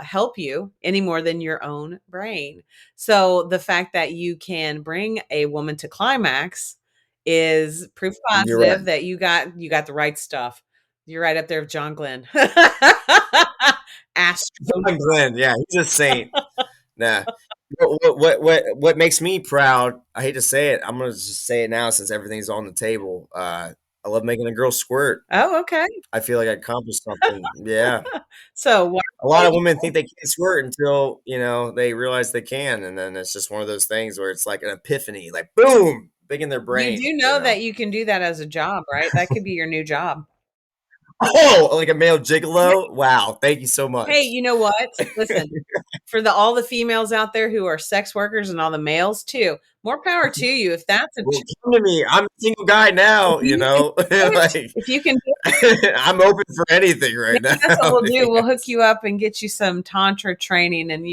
help you any more than your own brain. So, the fact that you can bring a woman to climax is proof you're right. positive that you got the right stuff. You're right up there with John Glenn. Astro John Glenn, yeah, he's a saint. Nah. What makes me proud? I hate to say it. I'm gonna just say it now since everything's on the table. I love making a girl squirt. Oh, okay. I feel like I accomplished something. Yeah. So, what A lot of women think they can't squirt until they realize they can, and then it's just one of those things where it's like an epiphany, like boom, big in their you brain. do know that you can do that as a job, right? That could be your new job. Oh, like a male gigolo. Wow, thank you so Hey, much. you know what? Listen, for all the females out there who are sex workers and all the males too, more power to you. If that's a Well, come to me. I'm a single guy if now. you can do it, Like if you can do it, I'm open for anything right maybe that's what now. we'll do. We'll hook you up and get you some tantra training, and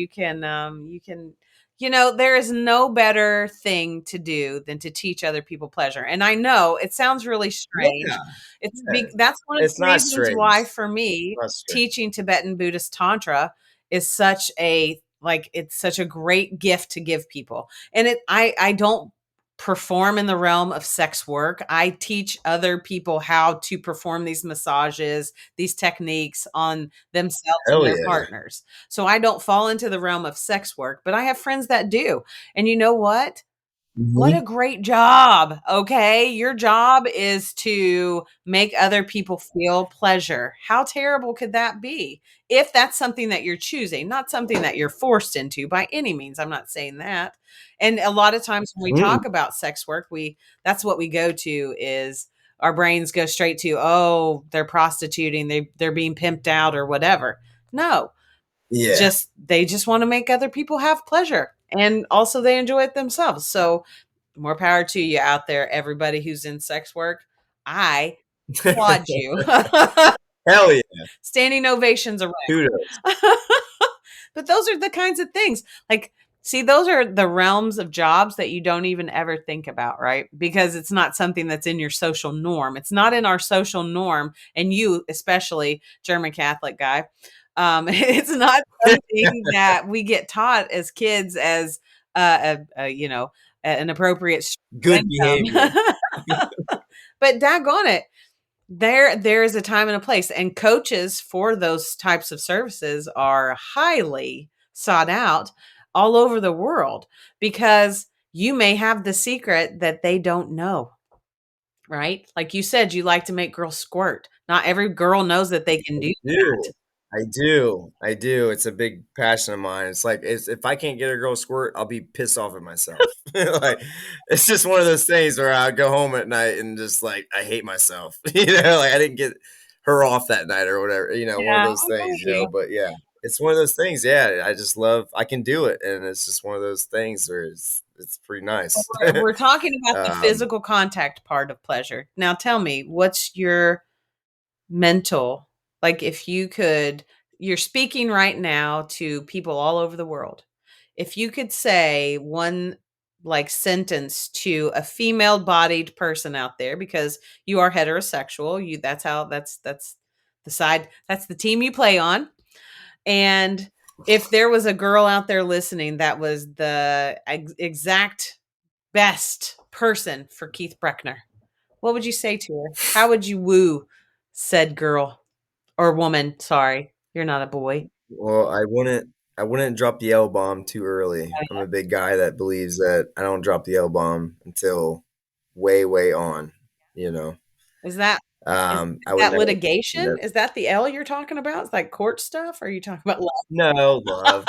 there is no better thing to do than to teach other people pleasure. And I know it sounds really Yeah, strange. yeah. That's one of It's the not reasons strange. why for me Not strange. teaching Tibetan Buddhist tantra is such a like it's such a great gift to give people. And I don't perform in the realm of sex work. I teach other people how to perform these massages, these techniques on themselves and Hell their yeah. partners. So I don't fall into the realm of sex work, but I have friends that do. And you know what? What a Mhm. great job, okay? Your job is to make other people feel pleasure. How terrible could that be? If that's something that you're choosing, not something that you're forced into by any means, I'm not saying that. And a lot of times when we Mm, talk about sex work, we that's what we go to is our brains go straight to, "Oh, they're prostituting, they're being pimped out or whatever." No, yeah. just they just wanna make other people have pleasure, and also they enjoy it themselves. So more power to you out there, everybody who's in sex work. I applaud you. Hell yeah. Standing ovations around. Kudos. But those are the kinds of things. Like, see, those are the realms of jobs that you don't even ever think about, right? Because it's not something that's in your social norm. It's not in our social norm. And you, especially German Catholic guy, it's not something that we get taught as kids as an appropriate stream Good of behavior. income. But daggone it, there is a time and a place, and coaches for those types of services are highly sought out all over the world because you may have the secret that they don't know, right? Like you said, you like to make girls squirt. Not every girl knows that they can do Do. I do. I do. It's a big passion of mine. It's like if I can't get a girl squirt, I'll be pissed off at myself. Like it's just one of those things where I go home at night and just like I hate myself. Like I didn't get her off that night or whatever. One of Yeah, those I got things. you. But yeah, it's one of those things. Yeah, I just love. I can do it, and it's just one of those things where it's pretty nice. We're talking about the um, physical contact part of pleasure. Now tell me, what's your mental, like, if you could, you're speaking right now to people all over the world. If you could say one, like, sentence to a female bodied person out there, because you are heterosexual, you that's how that's the side, that's the team you play on. And if there was a girl out there listening that was the exact best person for Keith Breckner, what would you say to her? How would you woo said girl or woman? Sorry, you're not a boy. Well, I wouldn't drop the L bomb too early. I'm a big guy that believes that I don't drop the L bomb until way, way on, you know. Is that is I would that never, litigation? never Is that the L you're talking about? It's like court stuff? Or are you talking about no love, love?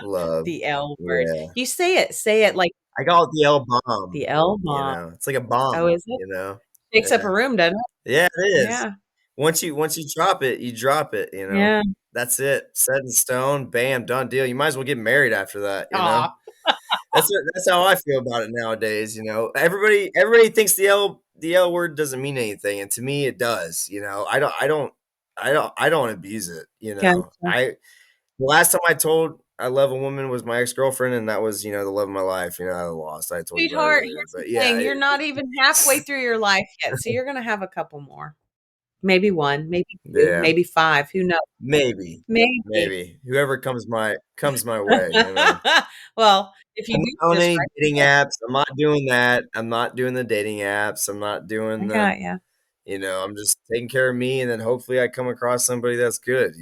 love. The L word. Yeah. You say it like I call it the L bomb, the L bomb. It's like a Oh, bomb, is it? Shakes up Yeah. a room, doesn't it? Yeah, it is. Yeah. Once you drop it, you drop it. Yeah. That's it. Set in stone, bam, done deal. You might as well get married after that. Aw. That's how I feel about it nowadays. Everybody thinks the L word doesn't mean anything, and to me it does. I don't abuse it. Gotcha. The last time I told I love a woman was my ex-girlfriend, and that was the love of my life. I lost. I told you about it Sweetheart, earlier. here's the But yeah, thing, you're not even halfway through your life yet, so you're gonna have a couple more. Maybe 1, maybe 2, yeah, maybe 5, who knows? maybe. Maybe. Maybe. Whoever comes my way. Well, if you I'm do not it on just any right, dating apps. I'm not doing that. I'm not doing the dating apps. I'm not I doing got you. I'm just taking care of me, and then hopefully I come across somebody that's good.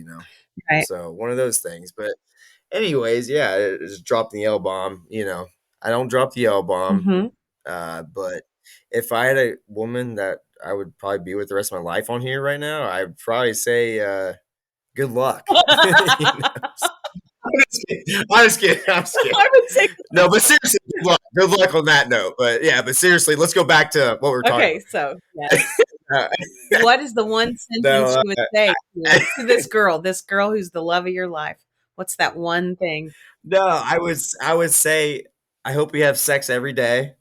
Right. So one of those things. But anyways, yeah, just drop the L bomb. I don't drop the L bomb. Mhm. But if I had a woman that I would probably be with the rest of my life on here right now, I'd probably say good luck. I'm just kidding. I'm just kidding. I'm just kidding. I would say No, but seriously, good luck. Good luck on that note. But yeah, but seriously, let's go back to what we were talking okay, about. so, yes. Uh, What is the one sentence no, you would say to this girl who's the love of your life? What's that one thing? no, I would say I hope we have sex every day.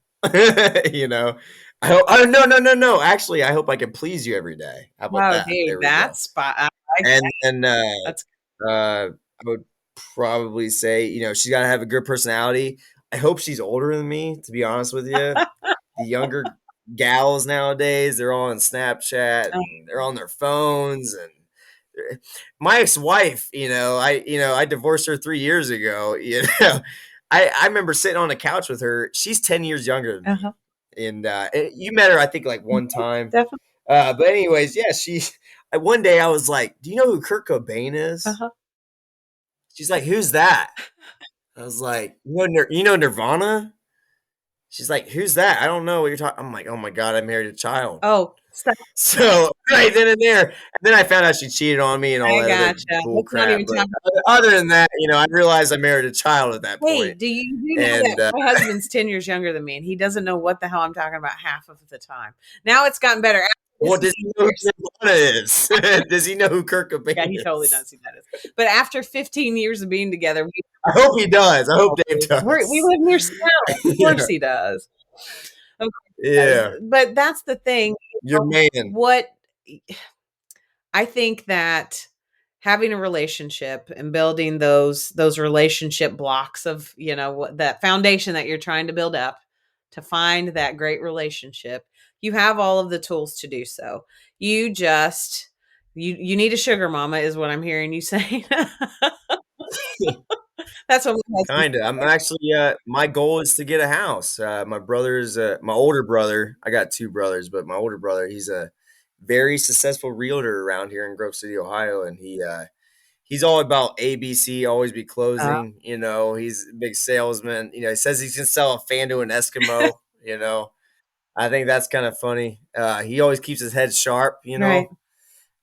you know, I hope. Oh no, no, no, no. Actually, I hope I can please you every day. How about Oh, that? dude, There we go. that's spot I like And that. then That's I would probably say she's got to have a good personality. I hope she's older than me. To be honest with you, the younger gals nowadays, they're all on Snapchat oh, and they're on their phones. And my ex-wife, I divorced her 3 years ago. I remember sitting on a couch with her. She's 10 years younger than me. uh-huh. And you met her, I think, like one Mhm, time. definitely. But anyways, yeah, one day I was like, do you know who Kurt Cobain is? Uh-huh. She's like, who's that? I was like, you know Nirvana? She's like, "Who's that? I don't know what you're talking." I'm like, "Oh my god, I married a child." Oh, so So right then and there, and then I found out she cheated on me and all I that other gotcha. bull Let's not crap. even But talk. other than that, I realized I married a child at that Hey, point. do know that And my husband's 10 years younger than me, and he doesn't know what the hell I'm talking about half of the time. Now it's gotten better after well, does 15 he know who years. Nirvana is? Does he know who Kurt Yeah, Cobain he totally is? knows who that is. But after 15 years of being together, I hope he does. I hope Dave we does. live near Seattle. Of course Yeah, he does. Of course he does. yeah, But that's the thing, your man. what I think that having a relationship and building those relationship blocks of, what that foundation that you're trying to build up to find that great relationship, you have all of the tools to do so. You just you need a sugar mama is what I'm hearing you say. That's what my husband. Kinda. I'm actually. My goal is to get a house. My brother's. My older brother. I got two brothers, but my older brother, he's a very successful realtor around here in Grove City, Ohio, and he's all about ABC, always be Oh, closing. He's a big salesman. He says he's gonna sell a fan to an Eskimo. I think that's kind of funny. He always keeps his head sharp. right.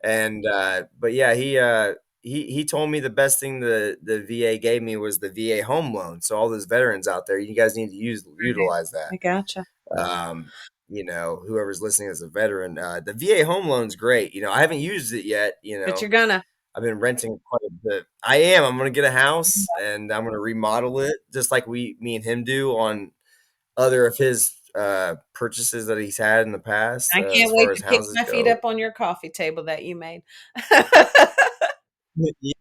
And but yeah, he told me the best thing the VA gave me was the VA home loan. So all those veterans out there, you guys need to Right. utilize that. I gotcha. Um, whoever's listening as a veteran, the VA home loan's great. I haven't used it yet. But you're gonna. I've been renting quite a bit. I am. I'm gonna get a house and I'm gonna remodel it just like me and him do on other of his purchases that he's had in the past I as can't wait far as to kick houses my feet go. up on your coffee table that you made.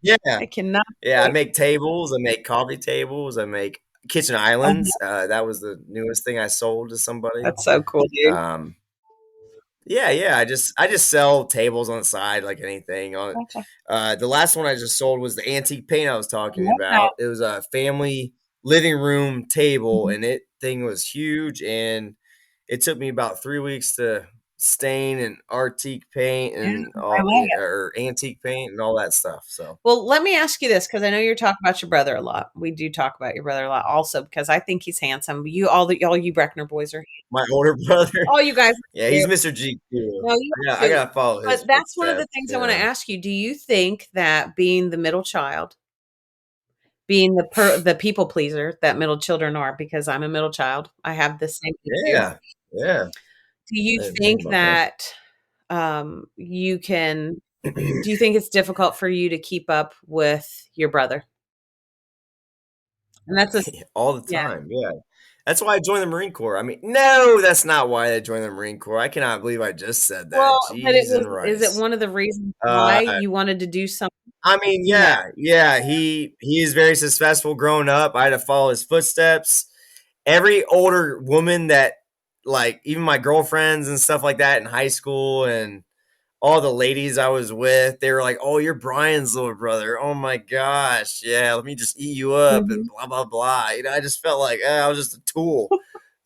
Yeah. I cannot Yeah, I wait. make tables, I make coffee tables, I make kitchen Uh-huh. islands. That was the newest thing I sold to somebody. That's so cool, dude. Um, yeah, yeah, I just sell tables on the side like anything on Gotcha. the last one I just sold was the antique paint I was talking Love that. about. It was a family living room table, Mhm. and it thing was huge, and it took me about 3 weeks to stain and artique paint Yeah, and I all love it. or antique paint and all that stuff, so Well, let me ask you this, because I know you're talking about your brother a lot. We do talk about your brother a lot also because I think he's handsome. All you Breckner boys are my older brother. all you guys are Yeah, he's cute. Mr. GQ. No, you are I cute. gotta follow his But that's one of the footsteps, things I wanna ask you. Do you think that being the middle child, being the people pleaser that middle children are, because I'm a middle child, I have the same issue. Yeah, yeah, Do you I didn't think think about that. that, you can do you think it's difficult for you to keep up with your brother? And that's a All the yeah. time, yeah. That's why I joined the Marine Corps. I mean, no, that's not why I joined the Marine Corps. I cannot believe I just said Well, that. but it Cheese was and is it rice. one of the reasons why Uh, you wanted to do something, I mean, you know yeah, yeah, he is very successful growing up. I had to follow his footsteps. Every older woman that like even my girlfriends and stuff like that in high school and all the ladies I was with, they were like, "Oh, you're Brian's little brother. Oh my gosh, yeah. Let me just eat you up and Mhm. blah blah blah." I just felt like I was just a tool,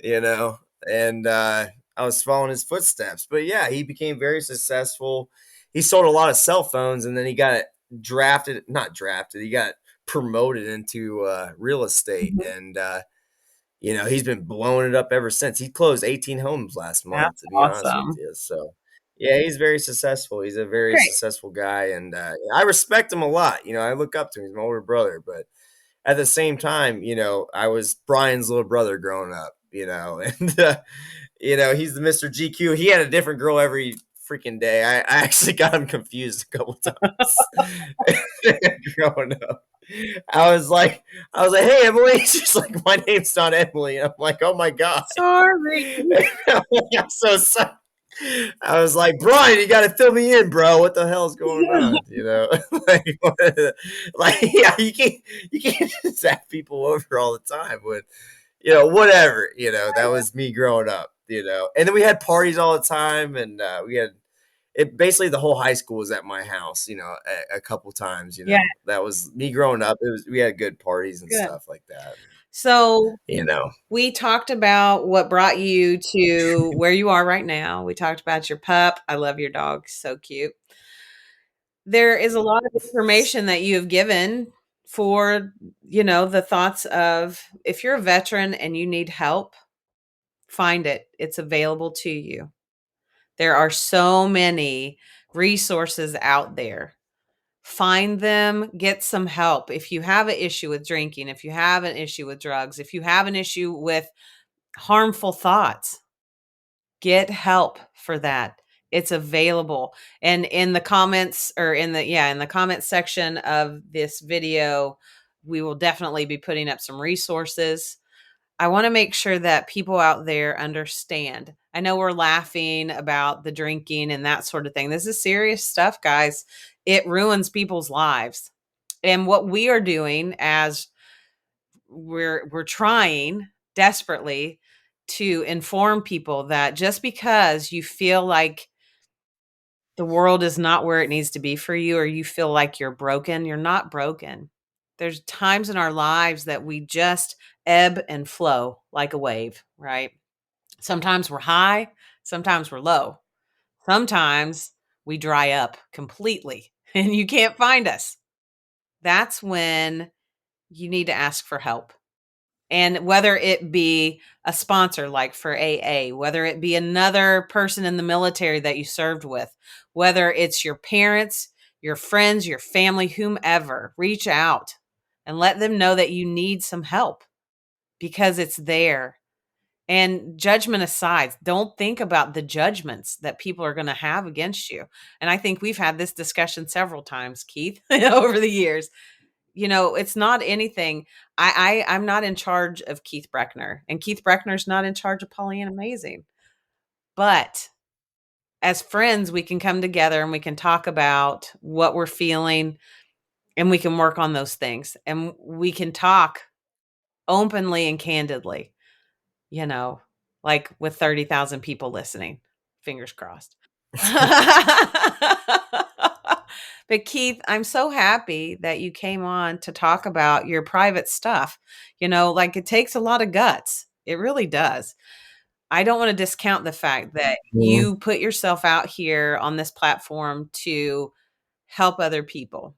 you know. And I was following his footsteps. But yeah, he became very successful. He sold a lot of cell phones, and then he got drafted. Not drafted. He got promoted into real estate, Mhm. and he's been blowing it up ever since. He closed 18 homes last month, That's to be honest with awesome. you. So, yeah, he's very successful. He's a very Great. successful guy, and I respect him a lot. I look up to him. He's my older brother, but at the same time, I was Brian's little brother growing up. And he's the Mr. GQ. He had a different girl every freaking day. I actually got him confused a couple times growing up. I was like, "Hey, Emily." She's like, "My name's not Emily." And I'm like, "Oh my god." Sorry. I'm so sorry. I was like, "Brian, you got to fill me in, bro. What the hell's going on?" like, yeah, you can't just have people over all the time. But whatever. That was me growing up. And then we had parties all the time, and we had it basically the whole high school was at my house, a couple times, Yeah, That was me growing up. We had good parties and good. stuff like that. So, You know. we talked about what brought you to where you are right now. We talked about your pup. I love your dog, so cute. There is a lot of information that you have given for, the thoughts of if you're a veteran and you need help, find it. It's available to you. There are so many resources out there. Find them, get some help. If you have an issue with drinking, if you have an issue with drugs, if you have an issue with harmful thoughts, get help for that. It's available. And in the comments, or in the comment section of this video, we will definitely be putting up some resources. I want to make sure that people out there understand. I know we're laughing about the drinking and that sort of thing. This is serious stuff, guys. It ruins people's lives. And what we are doing, as we're trying desperately to inform people, that just because you feel like the world is not where it needs to be for you, or you feel like you're not broken. There's times in our lives that we just ebb and flow like a wave, right? Sometimes we're high, sometimes we're low. Sometimes we dry up completely and you can't find us. That's when you need to ask for help. And whether it be a sponsor like for AA, whether it be another person in the military that you served with, whether it's your parents, your friends, your family, whomever, reach out and let them know that you need some help, because it's there. And judgment aside, don't think about the judgments that people are going to have against you. And I think we've had this discussion several times, Keith, over the years. It's not anything. I'm not in charge of Keith Breckner, and Keith Breckner's not in charge of PollyAnnamazing. But as friends, we can come together and we can talk about what we're feeling, and we can work on those things, and we can talk openly and candidly, you know, like with 30,000 people listening. Fingers crossed. But Keith, I'm so happy that you came on to talk about your private stuff. Like, it takes a lot of guts. It really does. I don't want to discount the fact that Mhm. you put yourself out here on this platform to help other people.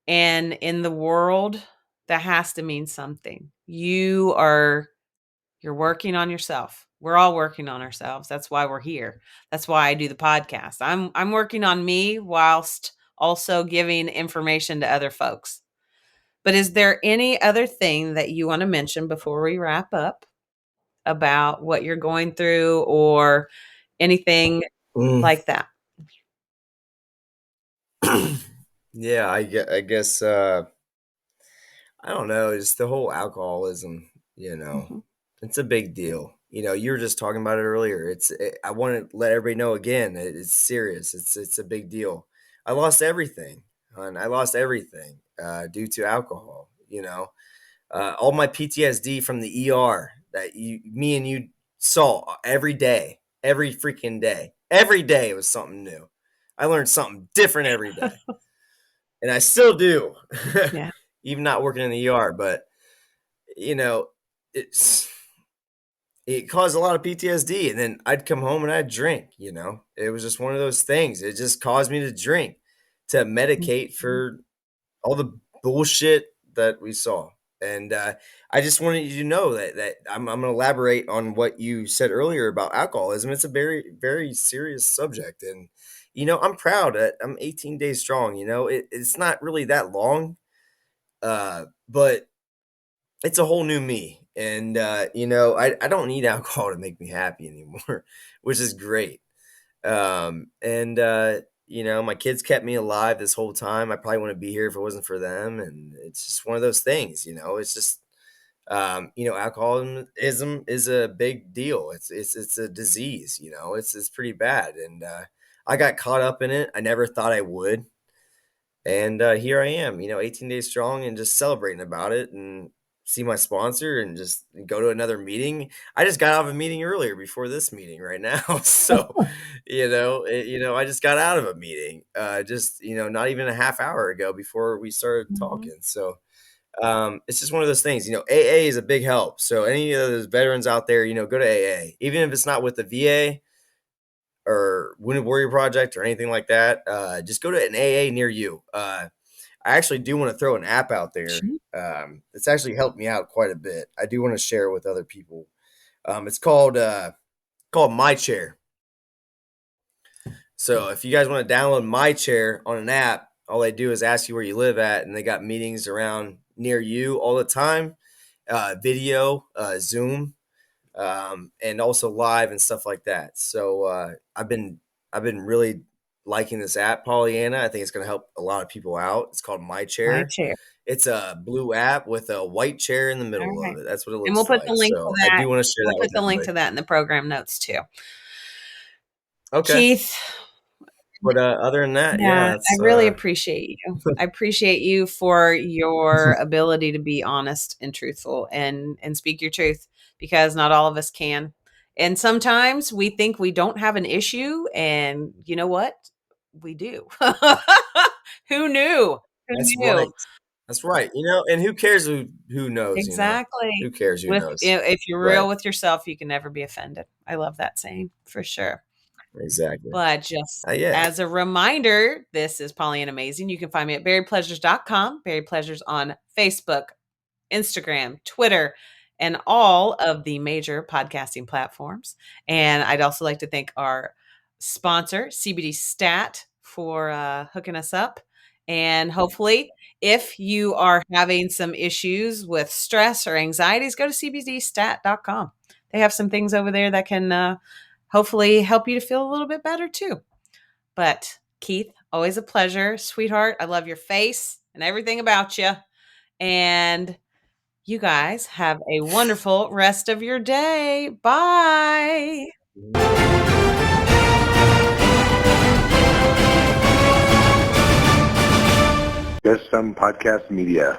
And in the world, that has to mean something. You're working on yourself. We're all working on ourselves. That's why we're here. That's why I do the podcast. I'm working on me whilst also giving information to other folks. But is there any other thing that you want to mention before we wrap up about what you're going through, or anything Mm. like that? Yeah, I guess I don't know, it's the whole alcoholism, Mhm. it's a big deal. You were just talking about it earlier. I want to let everybody know again, it's serious. It's a big deal. I lost everything, hon. I lost everything due to alcohol, all my PTSD from the ER that me and you saw every day, every freaking day. Every day was something new. I learned something different every day. And I still do. Yeah. Even not working in the ER, but you know, it's it caused a lot of PTSD. And then I'd come home and I'd drink. It was just one of those things. It just caused me to drink to medicate Mhm. for all the bullshit that we saw. And I just wanted you to know that I'm going to elaborate on what you said earlier about alcoholism. It's a very, very serious subject. And, I'm proud that I'm 18 days strong. It's not really that long, but it's a whole new me. And, I don't need alcohol to make me happy anymore, which is great. And my kids kept me alive this whole time. I probably wouldn't be here if it wasn't for them. And it's just one of those things. It's just alcoholism is a big deal. It's a disease. It's pretty bad. And I got caught up in it. I never thought I would. And here I am, 18 days strong and just celebrating about it, and see my sponsor and just go to another meeting. I just got out of a meeting earlier before this meeting right now. So, I just got out of a meeting just, not even a half hour ago before we started Mhm. talking. So, it's just one of those things. AA is a big help. So, any of those veterans out there, go to AA, even if it's not with the VA or Wounded Warrior Project or anything like that. Just go to an AA near you. I actually do want to throw an app out there. Shoot. It's actually helped me out quite a bit. I do want to share it with other people. It's called My Chair. So if you guys want to download My Chair on an app, all they do is ask you where you live at, and they got meetings around near you all the time, video, Zoom, and also live and stuff like that. So I've been really liking this app, Pollyanna. I think it's going to help a lot of people out. It's called My My Chair. chair. It's a blue app with a white chair in the All middle right. of it. That's what it And we'll looks put the like. link to So I that. do want to share We'll that put with the link everybody. to that in the program notes too. Okay. Keith, But other than that, yeah, yeah, I that's really appreciate you. I appreciate you for your ability to be honest and truthful and speak your truth, because not all of us can. And sometimes we think we don't have an issue, and you know what? We do. Who knew? Who that's knew? right. That's right. And who cares who knows, Exactly. Who cares who knows? If you're Right. real with yourself, you can never be offended. I love that saying for sure. Exactly. But just Yeah. as a reminder, this is PollyAnnamazing. You can find me at buriedpleasures.com, Buried Pleasures on Facebook, Instagram, Twitter, and all of the major podcasting platforms. And I'd also like to thank our sponsor, CBD Stat, for hooking us up. And hopefully, if you are having some issues with stress or anxieties, go to cbdstat.com. They have some things over there that can hopefully help you to feel a little bit better too. But Keith, always a pleasure, sweetheart. I love your face and everything about you. And you guys have a wonderful rest of your day. Bye. Just Some Podcast Media.